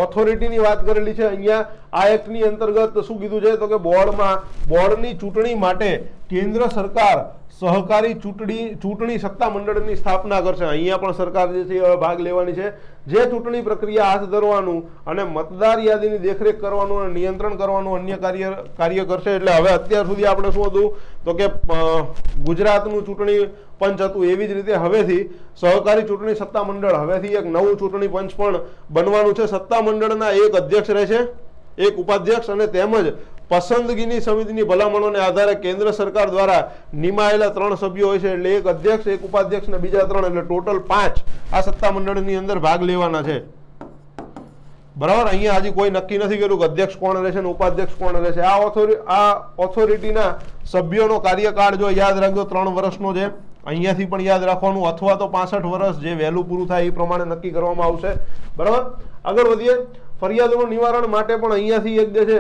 ઓથોરિટીની વાત કરેલી છે અહીંયા. આ એક્ટની અંતર્ગત શું કીધું છે તો કે બોર્ડની ચૂંટણી માટે કેન્દ્ર સરકાર સહકારી ચૂંટણી સત્તા મંડળની સ્થાપના કરશે. અહીંયા પણ સરકાર જે છે એ ભાગ લેવાની છે, જે ચૂંટણી પ્રક્રિયા હાથ ધરવાનું અને મતદાર યાદીની દેખરેખ કરવાનું અને નિયંત્રણ કરવાનું અન્ય કાર્ય કરશે. એટલે હવે અત્યાર સુધી આપણે શું હતું તો કે ગુજરાતનું ચૂંટણી પંચ હતું, એવી જ રીતે હવેથી સહકારી ચૂંટણી સત્તા મંડળ, હવેથી એક નવું ચૂંટણી પંચ પણ બનવાનું છે. સત્તા મંડળના એક અધ્યક્ષ રહેશે, એક ઉપાધ્યક્ષ અને તેમજ પસંદગીની સમિતિની ભલામણોને આધારે કેન્દ્ર સરકાર દ્વારા નિમાયેલા 3 સભ્યો હોય છે. એટલે એક અધ્યક્ષ, એક ઉપાધ્યક્ષ ને બીજા 3, એટલે ટોટલ 5 આ સત્તા મંડળની અંદર ભાગ લેવાના છે, બરાબર. અહીંયા હજી કોઈ નક્કી નથી કર્યું કે અધ્યક્ષ કોણ રહેશે ને ઉપાધ્યક્ષ કોણ રહેશે. આ ઓથોરિટીના સભ્યોનો કાર્યકાળ જો યાદ રાખજો 3 વર્ષનો છે, અહીંયાથી પણ યાદ રાખવાનું, અથવા તો 65 વર્ષ જે વહેલું પૂરું થાય એ પ્રમાણે નક્કી કરવામાં આવશે, બરાબર. આગળ વધીએ. ફરિયાદોનું નિવારણ માટે પણ અહીંયાથી એક જે છે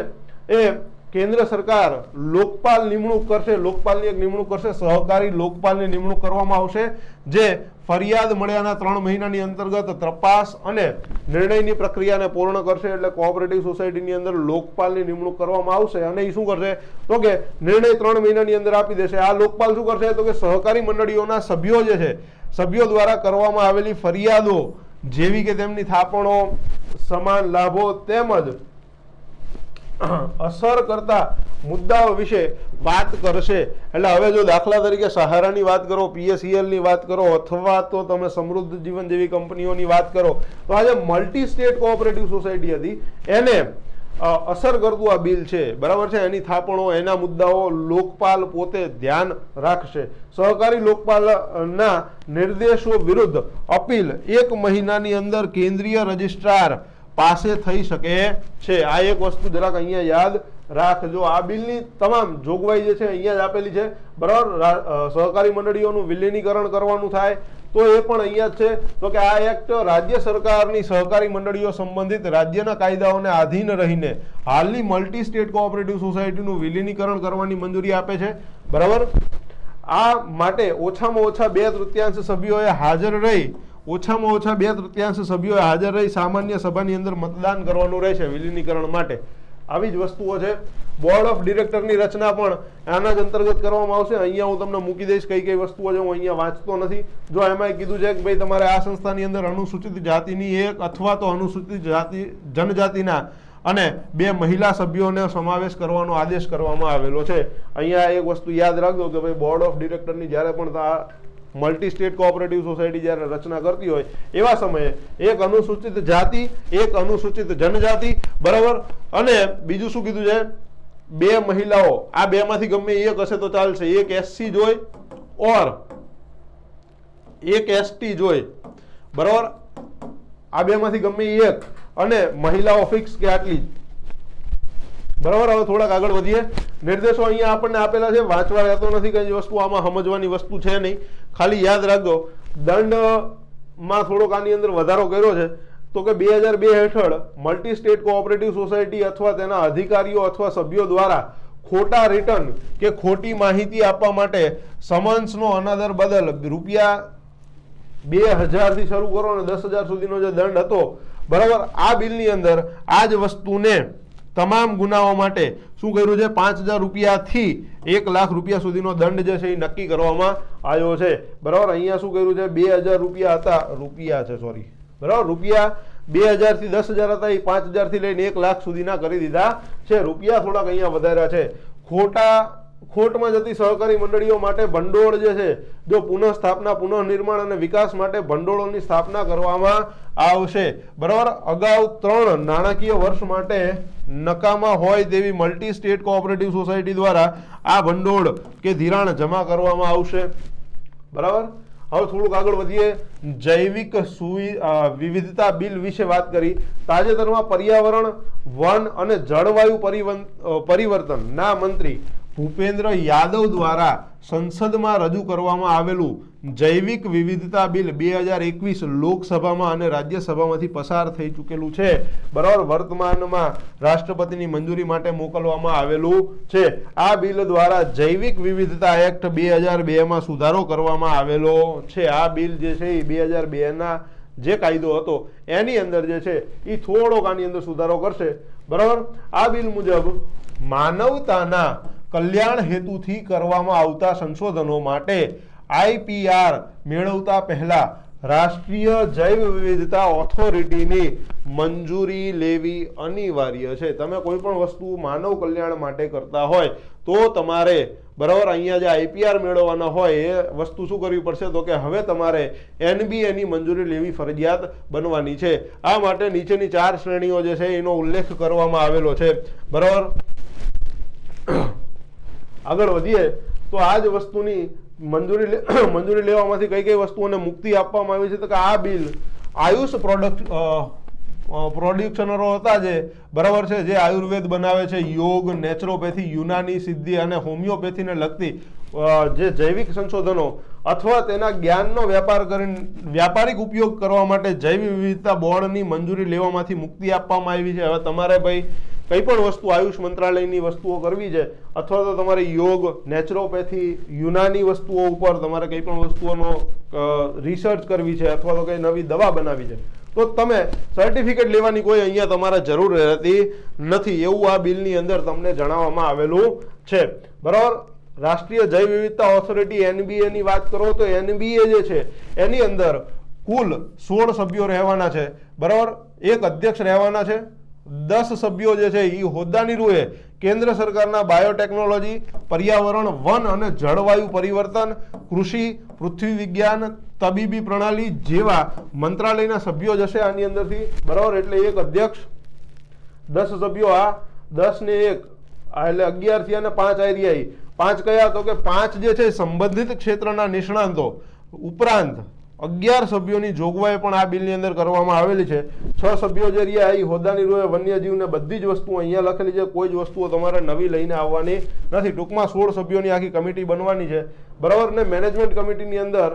એ કેન્દ્ર સરકાર લોકપાલ નિમણૂક કરશે, લોકપાલની એક નિમણૂક કરશે, સહકારી લોકપાલની નિમણૂક કરવામાં આવશે, જે ફરિયાદ મળ્યાના 3 મહિનાની અંતર્ગત તપાસ અને નિર્ણયની પ્રક્રિયાને પૂર્ણ કરશે. એટલે કોઓપરેટિવ સોસાયટીની અંદર લોકપાલની નિમણૂક કરવામાં આવશે અને એ શું કરશે તો કે નિર્ણય 3 મહિનાની અંદર આપી દેશે. આ લોકપાલ શું કરશે તો કે સહકારી મંડળીઓના સભ્યો જે છે, સભ્યો દ્વારા કરવામાં આવેલી ફરિયાદો જેવી કે તેમની થાપણો, સમાન લાભો તેમજ અસર કરતા મુદ્દાઓ વિશે વાત કરશે. એટલે હવે જો દાખલા તરીકે સહારાની વાત કરો, પીએસઈએલ ની વાત કરો, અથવા તો તમે સમૃદ્ધ જીવન જેવી કંપનીઓની વાત કરો, તો આ જે મલ્ટી સ્ટેટ કોઓપરેટિવ સોસાયટી હતી એને અસર કરતું આ બિલ છે, બરાબર છે. એની થાપણો, એના મુદ્દાઓ લોકપાલ પોતે ધ્યાન રાખશે. સહકારી લોકપાલના નિર્દેશો વિરુદ્ધ અપીલ 1 મહિનાની અંદર કેન્દ્રીય રજિસ્ટ્રાર પાસે થઈ શકે છે. આ એક વસ્તુ જરાક અહીંયા યાદ રાખજો. આ બિલની તમામ જોગવાઈ જે છે અહીંયા જ આપેલી છે, બરાબર. સહકારી મંડળીઓનું વિલીનીકરણ કરવાનું થાય તો એ પણ અહીંયા જ છે. તો કે આ એક્ટ રાજ્ય સરકારની સહકારી મંડળીઓ સંબંધિત રાજ્યના કાયદાઓને આધીન રહીને હાલની મલ્ટી સ્ટેટ કોઓપરેટિવ સોસાયટીનું વિલીનીકરણ કરવાની મંજૂરી આપે છે, બરાબર. આ માટે ઓછામાં ઓછા 2/3 સભ્યોએ હાજર રહી સભ્યોએ હાજર રહી સામાન્ય સભાની અંદર મતદાન કરવાનું રહેશે વિલીનીકરણ માટે. આવી જ વસ્તુઓ છે. બોર્ડ ઓફ ડિરેક્ટરની રચના પણ આના જ અંતર્ગત કરવામાં આવશે. અહીંયા હું તમને મૂકી દઈશ કઈ કઈ વસ્તુઓ છે, હું અહીંયા વાંચતો નથી. જો એમાં કીધું છે કે ભાઈ તમારે આ સંસ્થાની અંદર અનુસૂચિત જાતિની એક અથવા તો અનુસૂચિત જનજાતિના અને 2 મહિલા સભ્યોને સમાવેશ કરવાનો આદેશ કરવામાં આવેલો છે. અહીંયા એક વસ્તુ યાદ રાખજો કે ભાઈ બોર્ડ ઓફ ડિરેક્ટરની જ્યારે પણ મલ્ટી સ્ટેટ કોઓપરેટિવ સોસાયટી જ્યારે રચના કરતી હોય એવા સમયે એક અનુસૂચિત જાતિ, એક અનુસૂચિત જનજાતિ, બરાબર, અને બીજું શું કીધું છે 2 મહિલાઓ, આ 2 માંથી ગમે એક હશે તો ચાલશે. એક એસસી જોઈ ઓર એક એસટી જોઈ, બરાબર. આ 2 માંથી ગમે એક, અને મહિલાઓ ફિક્સ કે આટલી, બરાબર. હવે થોડાક આગળ વધીએ. નિર્દેશો અહીંયા આપણને આપેલા છે, વાંચવા રહેતો નથી, કઈ વસ્તુ આમાં સમજવાની વસ્તુ છે નહીં. ખાલી યાદ રાખજો દંડમાં થોડોક આની અંદર વધારો કર્યો છે. તો કે 2002 હેઠળ મલ્ટી સ્ટેટ કોઓપરેટિવ સોસાયટી અથવા તેના અધિકારીઓ અથવા સભ્યો દ્વારા ખોટા રિટર્ન કે ખોટી માહિતી આપવા માટે સમન્સનો અનાદર બદલ રૂપિયા 2000 થી શરૂ કરો અને 10,000 સુધીનો જે દંડ હતો, બરાબર, આ બિલની અંદર આ જ વસ્તુને તમામ ગુનાઓ માટે શું કર્યું છે, 5,000 રૂપિયાથી 1 લાખ રૂપિયા સુધીનો દંડ જે છે એ નક્કી કરવામાં આવ્યો છે, બરાબર. અહીંયા શું કર્યું છે, 2,000 રૂપિયા હતા, રૂપિયા છે સોરી, બરાબર, રૂપિયા 2,000 થી 10,000 હતા, એ 5,000 થી લઈને 1 લાખ સુધીના કરી દીધા છે. રૂપિયા થોડાક અહીંયા વધાર્યા છે. ખોટમાં જતી સહકારી મંડળીઓ માટે ભંડોળ જે છે, જો પુનઃસ્થાપના, પુનઃનિર્માણ અને વિકાસ માટે ભંડોળોની સ્થાપના કરવામાં આવશે, બરાબર. અગાઉ 3 નાણાકીય વર્ષ માટે નકામા હોય તેવી મલ્ટી સ્ટેટ કોઓપરેટિવ સોસાયટી દ્વારા આ ભંડોળ કે ધિરાણ જમા કરવામાં આવશે, બરાબર. હવે થોડુંક આગળ વધીએ. જૈવિક વિવિધતા બિલ વિશે વાત કરી. તાજેતરમાં પર્યાવરણ, વન અને જળવાયુ પરિવર્તનના મંત્રી ભૂપેન્દ્ર યાદવ દ્વારા સંસદમાં રજૂ કરવામાં આવેલું જૈવિક વિવિધતા બિલ 2021 લોકસભામાં અને રાજ્યસભામાંથી પસાર થઈ ચૂકેલું છે, બરાબર. વર્તમાનમાં રાષ્ટ્રપતિની મંજૂરી માટે મોકલવામાં આવેલું છે. આ બિલ દ્વારા જૈવિક વિવિધતા એક્ટ 2002માં સુધારો કરવામાં આવેલો છે. આ બિલ જે છે એ 2002ના જે કાયદો હતો એની અંદર જે છે એ થોડોક આની અંદર સુધારો કરશે, બરાબર. આ બિલ મુજબ માનવતાના કલ્યાણ હેતુથી કરવામાં આવતા સંશોધનો માટે IPR મેળવતા પહેલા રાષ્ટ્રીય જૈવ વિવિધતા ઓથોરિટીની મંજૂરી લેવી અનિવાર્ય છે. તમે કોઈ પણ વસ્તુ માનવ કલ્યાણ માટે કરતા હોય તો તમારે, બરાબર, અહીંયા જે IPR મેળવવાના હોય એ વસ્તુ શું કરવી પડશે, તો કે હવે તમારે NBA ની મંજૂરી લેવી ફરજિયાત બનવાની છે. આ માટે નીચેની 4 શ્રેણીઓ જે છે એનો ઉલ્લેખ કરવામાં આવેલો છે, બરાબર. આગળ વધીએ તો આ જ વસ્તુની મંજૂરી લેવામાંથી કઈ કઈ વસ્તુઓને મુક્તિ આપવામાં આવી છે, તો કે આ બિલ આયુષ પ્રોડ્યુસરો હતા જે, બરાબર છે, જે આયુર્વેદ બનાવે છે, યોગ, નેચરોપેથી, યુનાની, સિદ્ધિ અને હોમિયોપેથીને લગતી જે જૈવિક સંશોધનો અથવા તેના જ્ઞાનનો વ્યાપારિક ઉપયોગ કરવા માટે જૈવ વિવિધતા બોર્ડની મંજૂરી લેવામાંથી મુક્તિ આપવામાં આવી છે. હવે તમારે ભાઈ કઈ પણ વસ્તુ આયુષ મંત્રાલયની વસ્તુઓ કરવી છે, અથવા તો તમારે યોગ, નેચરોપેથી, યુનાની વસ્તુઓ ઉપર તમારે કઈ પણ વસ્તુઓનો રિસર્ચ કરવી છે, અથવા તો કઈ નવી દવા બનાવી છે, તો તમે સર્ટિફિકેટ લેવાની કોઈ અહીંયા તમારે જરૂર રહેતી નથી, એવું આ બિલની અંદર તમને જણાવવામાં આવેલું છે, બરાબર. રાષ્ટ્રીય જૈવ વિવિધતા ઓથોરિટી NBA ની વાત કરો તો NBA જે છે એની અંદર કુલ 16 સભ્યો રહેવાના છે, બરાબર. એક અધ્યક્ષ રહેવાના છે. 10 સભ્યો જે છે એ હોદ્દાની રૂએ કેન્દ્ર સરકારના બાયોટેકનોલોજી, પર્યાવરણ, વન અને જળવાયુ પરિવર્તન, કૃષિ, પૃથ્વી વિજ્ઞાન, તબીબી પ્રણાલી જેવા મંત્રાલયના સભ્યો જશે આની અંદરથી, બરાબર. એટલે એક અધ્યક્ષ, 10 સભ્યો, આ 10 ને 1 એટલે 11 થી અને 5 આઈ 5 કયા, તો કે 5 જે છે સંબંધિત ક્ષેત્રના નિષ્ણાંતો ઉપરાંત 11 સભ્યોની જોગવાઈ પણ આ બિલની અંદર કરવામાં આવેલી છે. 6 સભ્યો જે રહ્યા એ હોદ્દાની રૂએ વન્યજીવને બધી જ વસ્તુઓ અહીંયા લખેલી છે, કોઈ જ વસ્તુઓ તમારે નવી લઈને આવવાની નથી. ટૂંકમાં 16 સભ્યોની આખી કમિટી બનવાની છે, બરાબર. ને મેનેજમેન્ટ કમિટીની અંદર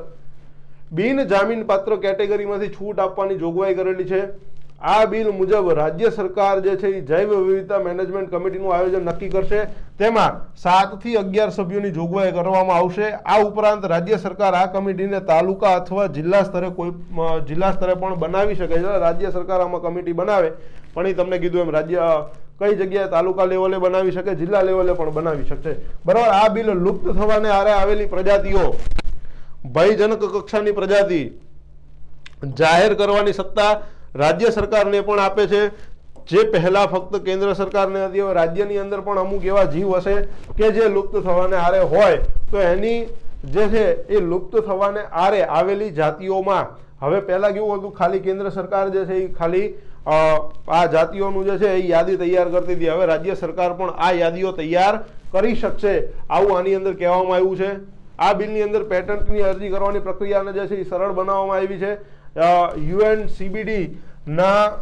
બિન જામીન પાત્ર કેટેગરીમાંથી છૂટ આપવાની જોગવાઈ કરેલી છે. આ બિલ મુજબ રાજ્ય સરકાર જે છે એ જૈવ વિવિધતા મેનેજમેન્ટ કમિટીનું આયોજન નક્કી કરશે. તેમાં 7 થી 11 સભ્યોની જોગવાઈ કરવામાં આવશે. આ ઉપરાંત રાજ્ય સરકાર આ કમિટીને તાલુકા અથવા જિલ્લા સ્તરે પણ બનાવી શકે છે. રાજ્ય સરકાર આમાં કમિટી બનાવે, પણ એ તમને કીધું એમ રાજ્ય કઈ જગ્યાએ તાલુકા લેવલે બનાવી શકે, જિલ્લા લેવલે પણ બનાવી શકશે, બરાબર. આ બિલ લુપ્ત થવાને આરે આવેલી પ્રજાતિઓ, ભયજનક કક્ષાની પ્રજાતિ જાહેર કરવાની સત્તા રાજ્ય સરકારને પણ આપે છે, જે પહેલા ફક્ત કેન્દ્ર સરકારને હતી. હવે રાજ્યની અંદર પણ અમુક એવા જીવ હશે કે જે લુપ્ત થવાને આરે હોય, તો એની જે છે એ લુપ્ત થવાને આરે આવેલી જાતિઓમાં હવે પહેલા કેવું હતું, ખાલી કેન્દ્ર સરકાર જે છે એ ખાલી આ જાતિઓનું જે છે એ યાદી તૈયાર કરતી હતી. હવે રાજ્ય સરકાર પણ આ યાદીઓ તૈયાર કરી શકશે, આવું આની અંદર કહેવામાં આવ્યું છે. આ બિલની અંદર પેટન્ટની અરજી કરવાની પ્રક્રિયાને જે છે એ સરળ બનાવવામાં આવી છે. UNCBD ના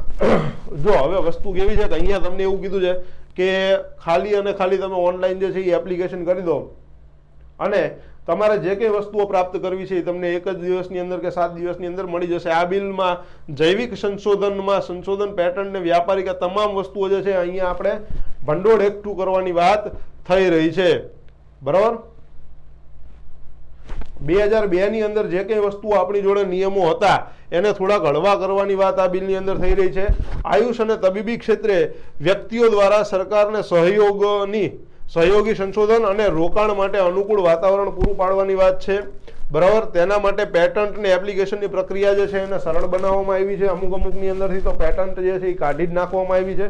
જો હવે વસ્તુ કેવી છે કે અહીંયા તમને એવું કીધું છે કે ખાલી અને ખાલી તમે ઓનલાઈન જે છે એ એપ્લિકેશન કરી દો અને તમારે જે કંઈ વસ્તુઓ પ્રાપ્ત કરવી છે એ તમને 1 જ દિવસની અંદર કે 7 દિવસની અંદર મળી જશે. આ બિલમાં જૈવિક સંશોધન, પેટન્ટ ને વ્યાપારિક તમામ વસ્તુઓ જે છે અહીંયા આપણે ભંડોળ એકઠું કરવાની વાત થઈ રહી છે, બરાબર. 2002 ની અંદર જે કંઈ વસ્તુઓ આપણી જોડે નિયમો હતા એને થોડાક હળવા કરવાની વાત આ બિલની અંદર થઈ રહી છે. આયુષ અને તબીબી ક્ષેત્રે વ્યક્તિઓ દ્વારા સરકારને સહયોગી સંશોધન અને રોકાણ માટે અનુકૂળ વાતાવરણ પૂરું પાડવાની વાત છે. બરાબર, તેના માટે પેટન્ટની એપ્લિકેશનની પ્રક્રિયા જે છે એને સરળ બનાવવામાં આવી છે. અમુકની અંદરથી તો પેટન્ટ જે છે એ કાઢી જ નાખવામાં આવી છે.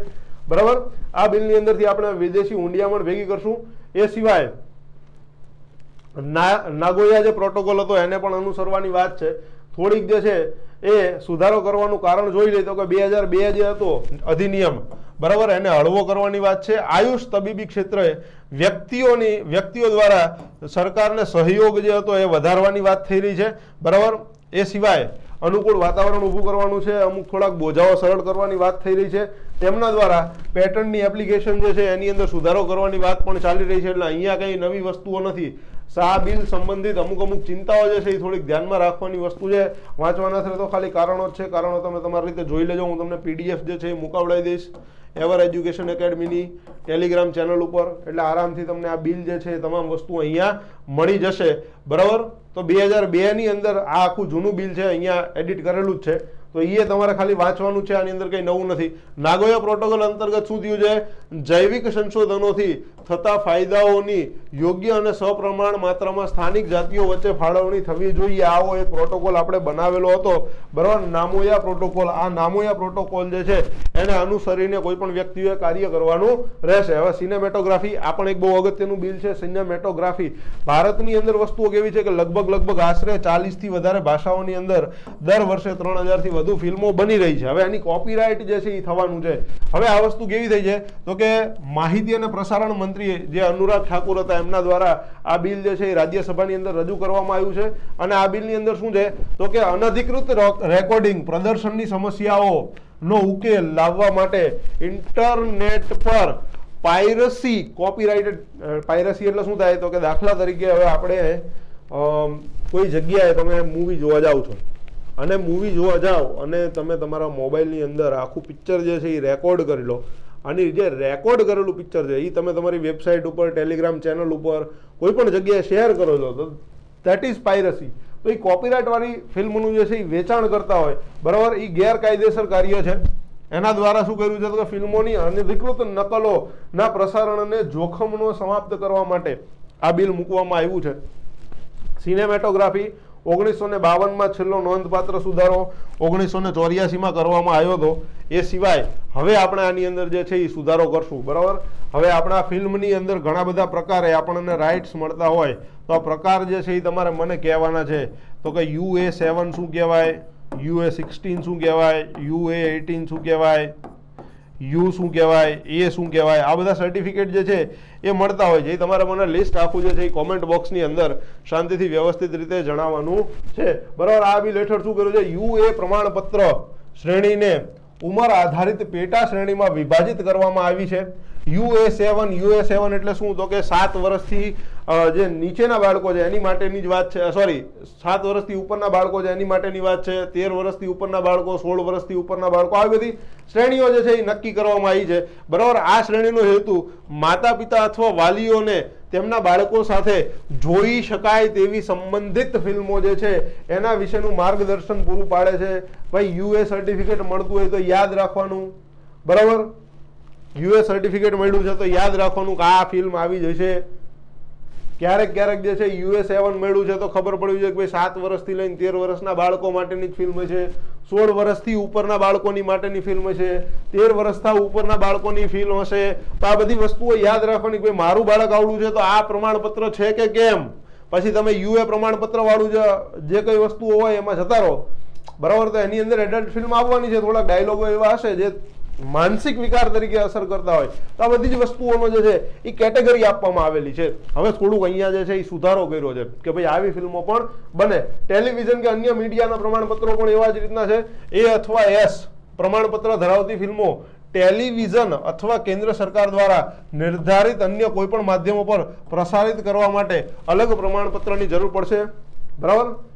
બરાબર, આ બિલની અંદરથી આપણે વિદેશી ઊંડિયામણ ભેગી કરશું. એ સિવાય નાગોયા જે પ્રોટોકોલ હતો એને પણ અનુસરવાની વાત છે. થોડીક જે છે એ સુધારો કરવાનું કારણ જોઈ લઈએ તો કે 2002 જે હતો અધિનિયમ, બરાબર, એને હળવો કરવાની વાત છે. આયુષ તબીબી ક્ષેત્રે વ્યક્તિઓ દ્વારા સરકારને સહયોગ જે હતો એ વધારવાની વાત થઈ રહી છે. બરાબર, એ સિવાય અનુકૂળ વાતાવરણ ઊભું કરવાનું છે. અમુક થોડાક બોજાઓ સરળ કરવાની વાત થઈ રહી છે. તેમના દ્વારા પેટર્નની એપ્લિકેશન જે છે એની અંદર સુધારો કરવાની વાત પણ ચાલી રહી છે. એટલે અહીંયા કંઈ નવી વસ્તુઓ નથી. આ બિલ સંબંધિત અમુક ચિંતાઓ જે છે એ થોડીક ધ્યાનમાં રાખવાની વસ્તુ છે. વાંચવાના છે તો ખાલી કારણો જ છે. કારણો તમે તમારી રીતે જોઈ લેજો. હું તમને PDF જે છે એ મુકાવડાવી દઈશ એવર એજ્યુકેશન એકેડમીની ટેલિગ્રામ ચેનલ ઉપર. એટલે આરામથી તમને આ બિલ જે છે એ તમામ વસ્તુ અહીંયા મળી જશે. બરાબર, તો 2002 ની અંદર આ આખું જૂનું બિલ છે અહીંયા એડિટ કરેલું જ છે. તો એ તમારે ખાલી વાંચવાનું છે. આની અંદર કંઈ નવું નથી. નાગોયા પ્રોટોકોલ અંતર્ગત શું થયું છે? જૈવિક સંશોધનોથી થતા ફાયદાઓની યોગ્ય અને સપ્રમાણ માત્રામાં સ્થાનિક જાતિઓ વચ્ચે ફાળવણી થવી જોઈએ. આવો એક પ્રોટોકોલ આપણે બનાવેલો હતો. બરાબર, નામોયા પ્રોટોકોલ. આ નામોયા પ્રોટોકોલ જે છે એને અનુસરીને કોઈ પણ વ્યક્તિએ કાર્ય કરવાનું રહેશે. હવે સિનેમેટોગ્રાફી આ પણ એક બહુ અગત્યનું બિલ છે. સિનેમેટોગ્રાફી ભારતની અંદર વસ્તુઓ કેવી છે કે લગભગ આશરે 40 થી વધારે ભાષાઓની અંદર દર વર્ષે 3000 થી વધુ ફિલ્મો બની રહી છે. હવે એની કોપીરાઇટ જે છે એ થવાનું છે. હવે આ વસ્તુ કેવી થઈ છે તો કે માહિતી અને પ્રસારણ મંત્રી જે અનુરાગ ઠાકુર હતા એમના દ્વારા આ બિલ જે છે એ રાજ્યસભાની અંદર રજૂ કરવામાં આવ્યું છે. અને આ બિલની અંદર શું છે તો કે અનધિકૃત રેકોર્ડિંગ પ્રદર્શનની સમસ્યાઓ નો ઉકેલ લાવવા માટે ઇન્ટરનેટ પર પાયરસી, કોપીરાઇટેડ પાયરસી એટલે શું થાય તો કે દાખલા તરીકે હવે આપણે કોઈ જગ્યાએ તમે મૂવી જોવા જાઓ છો અને મૂવી જોવા જાઓ અને તમે તમારા મોબાઈલની અંદર આખું પિક્ચર જે છે એ રેકોર્ડ કરી લો અને જે રેકોર્ડ કરેલું પિક્ચર છે એ તમે તમારી વેબસાઇટ ઉપર, ટેલિગ્રામ ચેનલ ઉપર કોઈ પણ જગ્યાએ શેર કરો છો તો દેટ ઇઝ પાયરસી. તો એ કોપીરાઇટ વાળી ફિલ્મનું જે છે એ વેચાણ કરતા હોય, બરાબર, એ ગેરકાયદેસર કાર્ય છે. એના દ્વારા શું કર્યું છે તો કે ફિલ્મોની અનધિકૃત નકલોના પ્રસારણને જોખમનો સમાપ્ત કરવા માટે આ બિલ મૂકવામાં આવ્યું છે. સિનેમેટોગ્રાફી 1952માં છેલ્લો નોંધપાત્ર સુધારો 1984માં કરવામાં આવ્યો હતો. એ સિવાય હવે આપણે આની અંદર જે છે એ સુધારો કરશું. બરાબર, હવે આપણા ફિલ્મની અંદર ઘણા બધા પ્રકારે આપણને રાઇટ્સ મળતા હોય તો આ પ્રકાર જે છે એ તમારે મને કહેવાના છે. તો કે UA7 શું કહેવાય, UA16 શું કહેવાય, UA18 શું કહેવાય, યુ શું કહેવાય, એ શું કહેવાય, આ બધા સર્ટિફિકેટ જે છે એ મળતા હોય છે. એ તમારે મને લિસ્ટ આખું જે છે એ કોમેન્ટ બોક્સની અંદર શાંતિથી વ્યવસ્થિત રીતે જણાવવાનું છે. બરાબર, આ બિલ હેઠળ શું કર્યું છે, UA પ્રમાણપત્ર શ્રેણીને ઉંમર આધારિત પેટા શ્રેણીમાં વિભાજિત કરવામાં આવી છે. UA7 એટલે શું તો કે 7 વર્ષથી જે નીચેના બાળકો છે એની માટેની જ વાત છે. સોરી, 7 વર્ષથી ઉપરના બાળકો છે એની માટેની વાત છે. 13 વર્ષથી ઉપરના બાળકો, 16 વર્ષથી ઉપરના બાળકો, આવી બધી શ્રેણીઓ જે છે એ નક્કી કરવામાં આવી છે. બરાબર, આ શ્રેણીનો હેતુ માતા પિતા અથવા વાલીઓને તેમના બાળકો સાથે જોઈ શકાય તેવી સંબંધિત ફિલ્મો જે છે એના વિશેનું માર્ગદર્શન પૂરું પાડે છે. ભાઈ UA સર્ટિફિકેટ મળતું હોય તો યાદ રાખવાનું. બરાબર, UA સર્ટિફિકેટ મળ્યું છે તો યાદ રાખવાનું કે આ ફિલ્મ આવી જશે. ક્યારેક જે છે UA7 મળ્યું છે તો ખબર પડવી જોઈએ કે ભાઈ 7 વર્ષથી લઈને 13 વર્ષના બાળકો માટેની જ ફિલ્મ છે, 16 વર્ષથી ઉપરના બાળકોની માટેની ફિલ્મ છે, 13 વર્ષથી ઉપરના બાળકોની ફિલ્મ હશે. તો આ બધી વસ્તુઓ યાદ રાખવાની કે મારું બાળક આવડું છે તો આ પ્રમાણપત્ર છે કે કેમ. પછી તમે UA પ્રમાણપત્ર વાળું જે કઈ વસ્તુઓ હોય એમાં જતા રહો. બરાબર, તો એની અંદર એડલ્ટ ફિલ્મ આવવાની છે. થોડા ડાયલોગો એવા હશે જે માનસિક વિકાર તરીકે અસર કરતા હોય. તો આ બધી જ વસ્તુઓનો જે છે એ કેટેગરી આપવામાં આવેલી છે. હવે થોડુંક અહીંયા જે છે એ સુધારો કર્યો છે કે ભાઈ આવી ફિલ્મો પણ બને. ટેલિવિઝન કે અન્ય મીડિયાના પ્રમાણપત્રો પણ એવા જ રીતના છે. A અથવા S પ્રમાણપત્ર ધરાવતી ફિલ્મો ટેલિવિઝન અથવા કેન્દ્ર સરકાર દ્વારા નિર્ધારિત અન્ય કોઈ પણ માધ્યમો પર પ્રસારિત કરવા માટે અલગ પ્રમાણપત્રની જરૂર પડશે. બરાબર,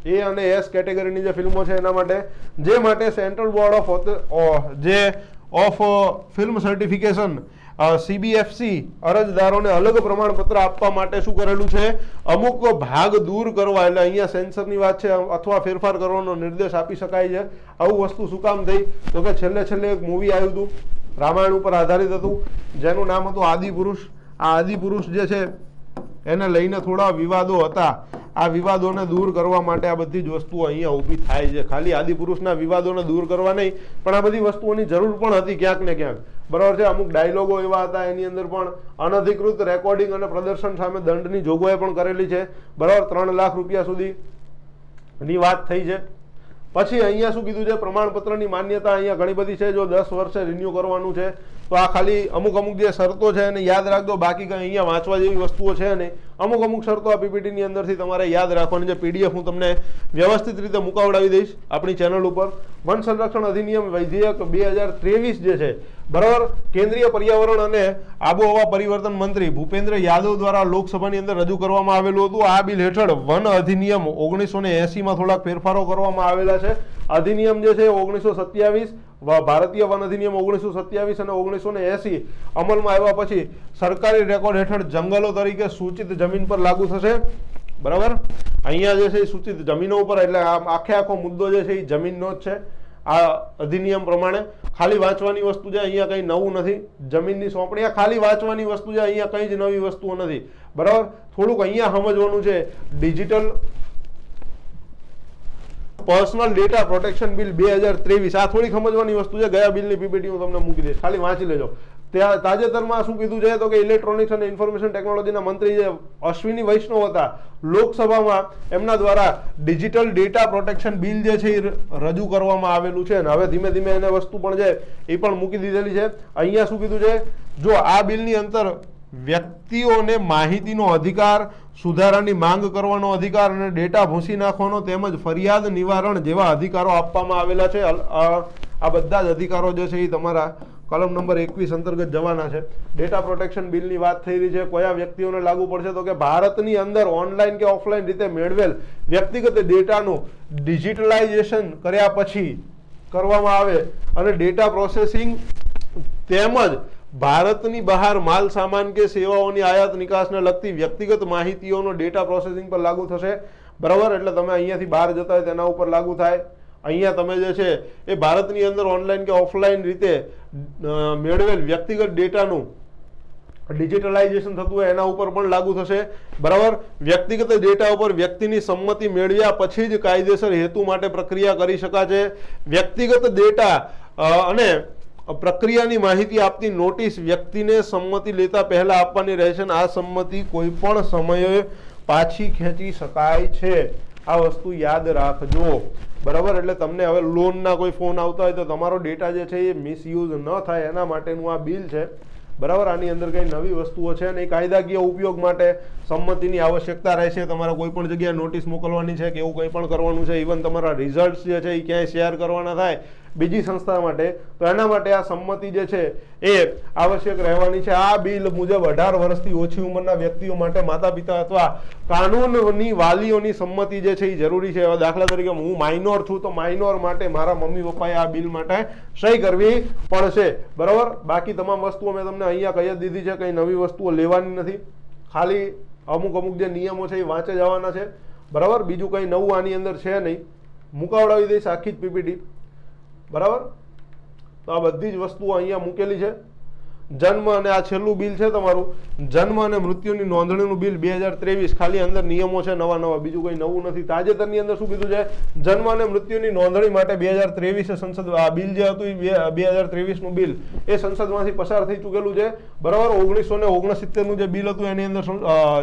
A અને S કેટેગરીની જે ફિલ્મો છે એના માટે જે માટે central board of film certification CBFC અરજદારોને અલગ પ્રમાણપત્ર આપવા માટે શું કરેલું છે, અમુક ભાગ દૂર કરવા, એટલે અહીંયા સેન્સરની વાત છે, અથવા ફેરફાર કરવાનો નિર્દેશ આપી શકાય છે. આવું વસ્તુ શું કામ થઈ, તો કે છેલ્લે એક મૂવી આવ્યું હતું રામાયણ ઉપર આધારિત હતું, જેનું નામ હતું આદિપુરુષ. આ આદિપુરુષ જે છે એને લઈને થોડા વિવાદો હતા. આ વિવાદોને દૂર કરવા માટે આ બધી જ વસ્તુઓ અહીંયા ઊભી થાય છે. ખાલી આદિપુરુષના વિવાદોને દૂર કરવા નહીં, પણ આ બધી વસ્તુઓની જરૂર પણ હતી ક્યાંક ને ક્યાંક, બરાબર છે. અમુક ડાયલોગો એવા હતા, એની અંદર પણ અનધિકૃત રેકોર્ડિંગ અને પ્રદર્શન સામે દંડની જોગવાઈ પણ કરેલી છે, બરાબર. 3 લાખ રૂપિયા સુધીની વાત થઈ છે. પછી અહીંયા શું કીધું છે, પ્રમાણપત્રની માન્યતા અહીંયા ઘણી બધી છે. જો 10 વર્ષે રિન્યુ કરવાનું છે તો આ ખાલી અમુક જે શરતો છે એને યાદ રાખજો, બાકી કંઈ અહીંયા વાંચવા જેવી વસ્તુઓ છે નહીં. અમુક શરતો આ PPT ની અંદરથી તમારે યાદ રાખવાની છે. PDF હું તમને વ્યવસ્થિત રીતે મુકાવડાવી દઈશ આપણી ચેનલ ઉપર. વન સંરક્ષણ અધિનિયમ વિધેયક 2023 જે છે, બરાબર, કેન્દ્રીય પર્યાવરણ અને આબોહવા પરિવર્તન મંત્રી ભૂપેન્દ્ર યાદવ દ્વારા લોકસભાની અંદર રજૂ કરવામાં આવેલું હતું. આ બિલ હેઠળ વન અધિનિયમ 1980 થોડાક ફેરફારો કરવામાં આવેલા છે. અધિનિયમ જે છે 1927, ભારતીય વન અધિનિયમ 1927 અને 1980 અમલમાં આવ્યા પછી સરકારી રેકોર્ડ હેઠળ જંગલો તરીકે સૂચિત જમીન પર લાગુ થશે, બરાબર. અહીંયા જે છે એ સૂચિત જમીનો ઉપર, એટલે આખો મુદ્દો જે છે એ જમીનનો જ છે આ અધિનિયમ પ્રમાણે. ખાલી વાંચવાની વસ્તુ છે, અહીંયા કંઈ નવું નથી. જમીનની સોંપણી ખાલી વાંચવાની વસ્તુ છે, અહીંયા કંઈ જ નવી વસ્તુઓ નથી, બરાબર. થોડુંક અહીંયા સમજવાનું છે, digital personal data protection bill 2023, આ થોડી સમજવાની વસ્તુ છે. ગયા બિલની PPT હું તમને મૂકી દઈશ, ખાલી વાંચી લેજો. ત્યાં તાજેતરમાં શું કીધું છે, તો કે ઇલેક્ટ્રોનિક્સ અને ઇન્ફોર્મેશન ટેકનોલોજીના મંત્રી જે અશ્વિની વૈષ્ણવ હતા, લોકસભામાં એમના દ્વારા ડિજિટલ ડેટા પ્રોટેક્શન બિલ જે છે એ રજૂ કરવામાં આવેલું છે, અને હવે ધીમે ધીમે એને વસ્તુ પણ છે એ પણ મૂકી દીધેલી છે. અહીંયા શું કીધું છે, જો આ બિલની અંદર વ્યક્તિઓને માહિતીનો અધિકાર, સુધારાની માંગ કરવાનો અધિકાર અને ડેટા ભૂંસી નાખવાનો તેમજ ફરિયાદ નિવારણ જેવા અધિકારો આપવામાં આવેલા છે. આ બધા જ અધિકારો જે છે એ તમારા કલમ નંબર 21 અંતર્ગત જવાના છે. ડેટા પ્રોટેક્શન બિલની વાત થઈ રહી છે, કયા વ્યક્તિઓને લાગુ પડશે, તો કે ભારતની અંદર ઓનલાઈન કે ઓફલાઈન રીતે મેળવેલ વ્યક્તિગત ડેટાનું ડિજિટલાઇઝેશન કર્યા પછી કરવામાં આવે અને ડેટા પ્રોસેસિંગ તેમજ ભારતની બહાર માલ સામાન કે સેવાઓની આયાત નિકાસને લગતી વ્યક્તિગત માહિતીઓનો ડેટા પ્રોસેસિંગ પર લાગુ થશે, બરાબર. એટલે તમે અહીંયાથી બહાર જતા હોય તેના ઉપર લાગુ થાય. અહીંયા તમે જે છે એ ભારતની અંદર ઓનલાઈન કે ઓફલાઈન રીતે મેળવેલ વ્યક્તિગત ડેટાનું ડિજિટલાઇઝેશન થતું હોય એના ઉપર પણ લાગુ થશે, બરાબર. વ્યક્તિગત ડેટા ઉપર વ્યક્તિની સંમતિ મેળવ્યા પછી જ કાયદેસર હેતુ માટે પ્રક્રિયા કરી શકાશે. વ્યક્તિગત ડેટા અને પ્રક્રિયાની માહિતી આપતી નોટિસ વ્યક્તિને સંમતિ લેતા પહેલા આપવાની રહેશે. આ સંમતિ કોઈ પણ સમયે પાછી ખેંચી શકાય છે. આ વસ્તુ યાદ રાખજો, બરાબર. એટલે તમને હવે લોનના કોઈ ફોન આવતા હોય તો તમારો ડેટા જે છે એ મિસયુઝ ન થાય એના માટેનું આ બિલ છે, બરાબર. આની અંદર કઈ નવી વસ્તુઓ છે અને કાયદાકીય ઉપયોગ માટે સંમતિની આવશ્યકતા રહેશે. તમારે કોઈ પણ જગ્યાએ નોટિસ મોકલવાની છે કે એવું કંઈ પણ કરવાનું છે, ઇવન તમારા રિઝલ્ટ જે છે એ ક્યાંય શેર કરવાના થાય બીજી સંસ્થા માટે, તો એના માટે આ સંમતિ જે છે એ આવશ્યક રહેવાની છે. આ બિલ મુજબ 18 વર્ષથી ઓછી ઉંમરના વ્યક્તિઓ માટે માતા પિતા અથવા કાનૂનની વાલીઓની સંમતિ જે છે એ જરૂરી છે. દાખલા તરીકે હું માઇનોર છું તો માઇનોર માટે મારા મમ્મી પપ્પાએ આ બિલ માટે સહી કરવી પડશે, બરાબર. બાકી તમામ વસ્તુઓ મેં તમને અહીંયા કહી જ દીધી છે, કંઈ નવી વસ્તુઓ લેવાની નથી. ખાલી અમુક જે નિયમો છે એ વાંચે જવાના છે, બરાબર. બીજું કંઈ નવું આની અંદર છે નહીં. મુકાવડાવી દઈશ આખી જ PPT, બરાબર. તો આ બધી જ વસ્તુઓ અહીંયા મૂકેલી છે. જન્મ અને આ છેલ્લું બિલ છે તમારું જન્મ અને મૃત્યુની નોંધણીનું બિલ 2023, ખાલી અંદર નિયમો છે નવા, બીજું કંઈ નવું નથી. તાજેતરની અંદર શું કીધું છે, જન્મ અને મૃત્યુની નોંધણી માટે 2023 સંસદ આ બિલ જે હતું એ 2023નું બિલ એ સંસદમાંથી પસાર થઈ ચૂકેલું છે, બરાબર. 1969નું જે બિલ હતું એની અંદર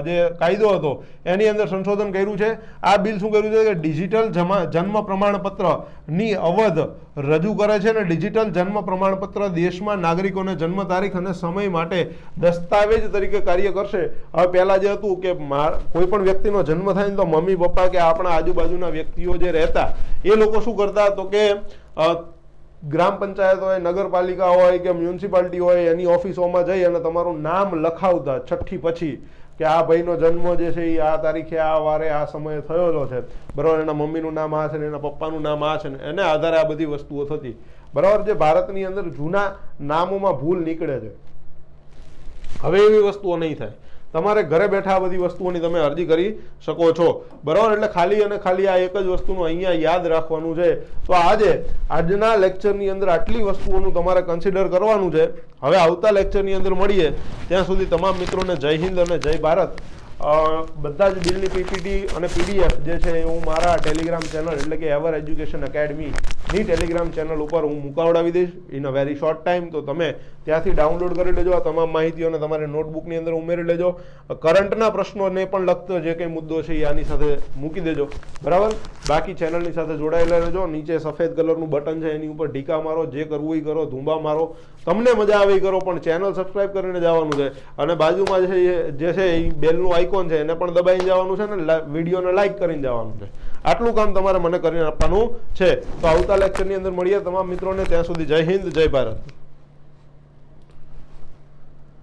જે કાયદો હતો એની અંદર સંશોધન કર્યું છે. આ બિલ શું કર્યું છે કે ડિજિટલ જન્મ પ્રમાણપત્રની અવધ રજૂ કરે છે અને ડિજિટલ જન્મ પ્રમાણપત્ર દેશમાં નાગરિકોને જન્મ તારીખ અને સમય માટે દસ્તાવેજ તરીકે કાર્ય કરશે. હવે પહેલા જે હતું કે કોઈ પણ વ્યક્તિનો જન્મ થાય ને તો મમ્મી પપ્પા કે આપણા આજુબાજુના વ્યક્તિઓ જે રહેતા એ લોકો શું કરતા, તો કે ગ્રામ પંચાયત હોય, નગરપાલિકા હોય કે મ્યુનિસિપાલિટી હોય એની ઓફિસોમાં જઈ અને તમારું નામ લખાવતા છઠ્ઠી પછી કે આ ભાઈનો જન્મ જે છે એ આ તારીખે આ વારે આ સમયે થયેલો છે, બરાબર. એના મમ્મીનું નામ આ છે ને એના પપ્પાનું નામ આ છે ને એને આધારે આ બધી વસ્તુઓ થતી, બરાબર. જે ભારતની અંદર જૂના નામોમાં ભૂલ નીકળે છે, હવે એવી વસ્તુઓ નહીં થાય. તમારે ઘરે બેઠા આ બધી વસ્તુઓની તમે અરજી કરી શકો છો, બરાબર. એટલે ખાલી અને ખાલી આ એક જ વસ્તુનું અહીંયા યાદ રાખવાનું છે. તો આજના લેક્ચરની અંદર આટલી વસ્તુઓનું તમારે કન્સિડર કરવાનું છે. હવે આવતા લેક્ચરની અંદર મળીએ, ત્યાં સુધી તમામ મિત્રોને જય હિન્દ અને જય ભારત. બધા જ બિલની પીપીટી અને પીડીએફ જે છે એ હું મારા ટેલિગ્રામ ચેનલ એટલે કે એવર એજ્યુકેશન એકેડમીની ટેલિગ્રામ ચેનલ ઉપર હું મુકાવડાવી દઈશ in a very short time. તો તમે ત્યાંથી ડાઉનલોડ કરી લેજો. આ તમામ માહિતીઓને તમારે નોટબુકની અંદર ઉમેરી લેજો. કરંટના પ્રશ્નોને પણ લગતો જે કંઈ મુદ્દો છે એ આની સાથે મૂકી દેજો, બરાબર. બાકી ચેનલની સાથે જોડાયેલા રહેજો. નીચે સફેદ કલરનું બટન છે એની ઉપર ઢીકા મારો, જે કરવું એ કરો, ધૂંબા મારો, તમને મજા આવે એ કરો, પણ ચેનલ સબસ્ક્રાઇબ કરીને જવાનું છે. અને બાજુમાં જે છે એ બેલનું આઇકોન છે એને પણ દબાઈને જવાનું છે ને વિડીયોને લાઈક કરીને જવાનું છે. આટલું કામ તમારે મને કરીને આપવાનું છે. તો આવતા લેક્ચરની અંદર મળીએ તમામ મિત્રોને. ત્યાં સુધી જય હિન્દ, જય ભારત.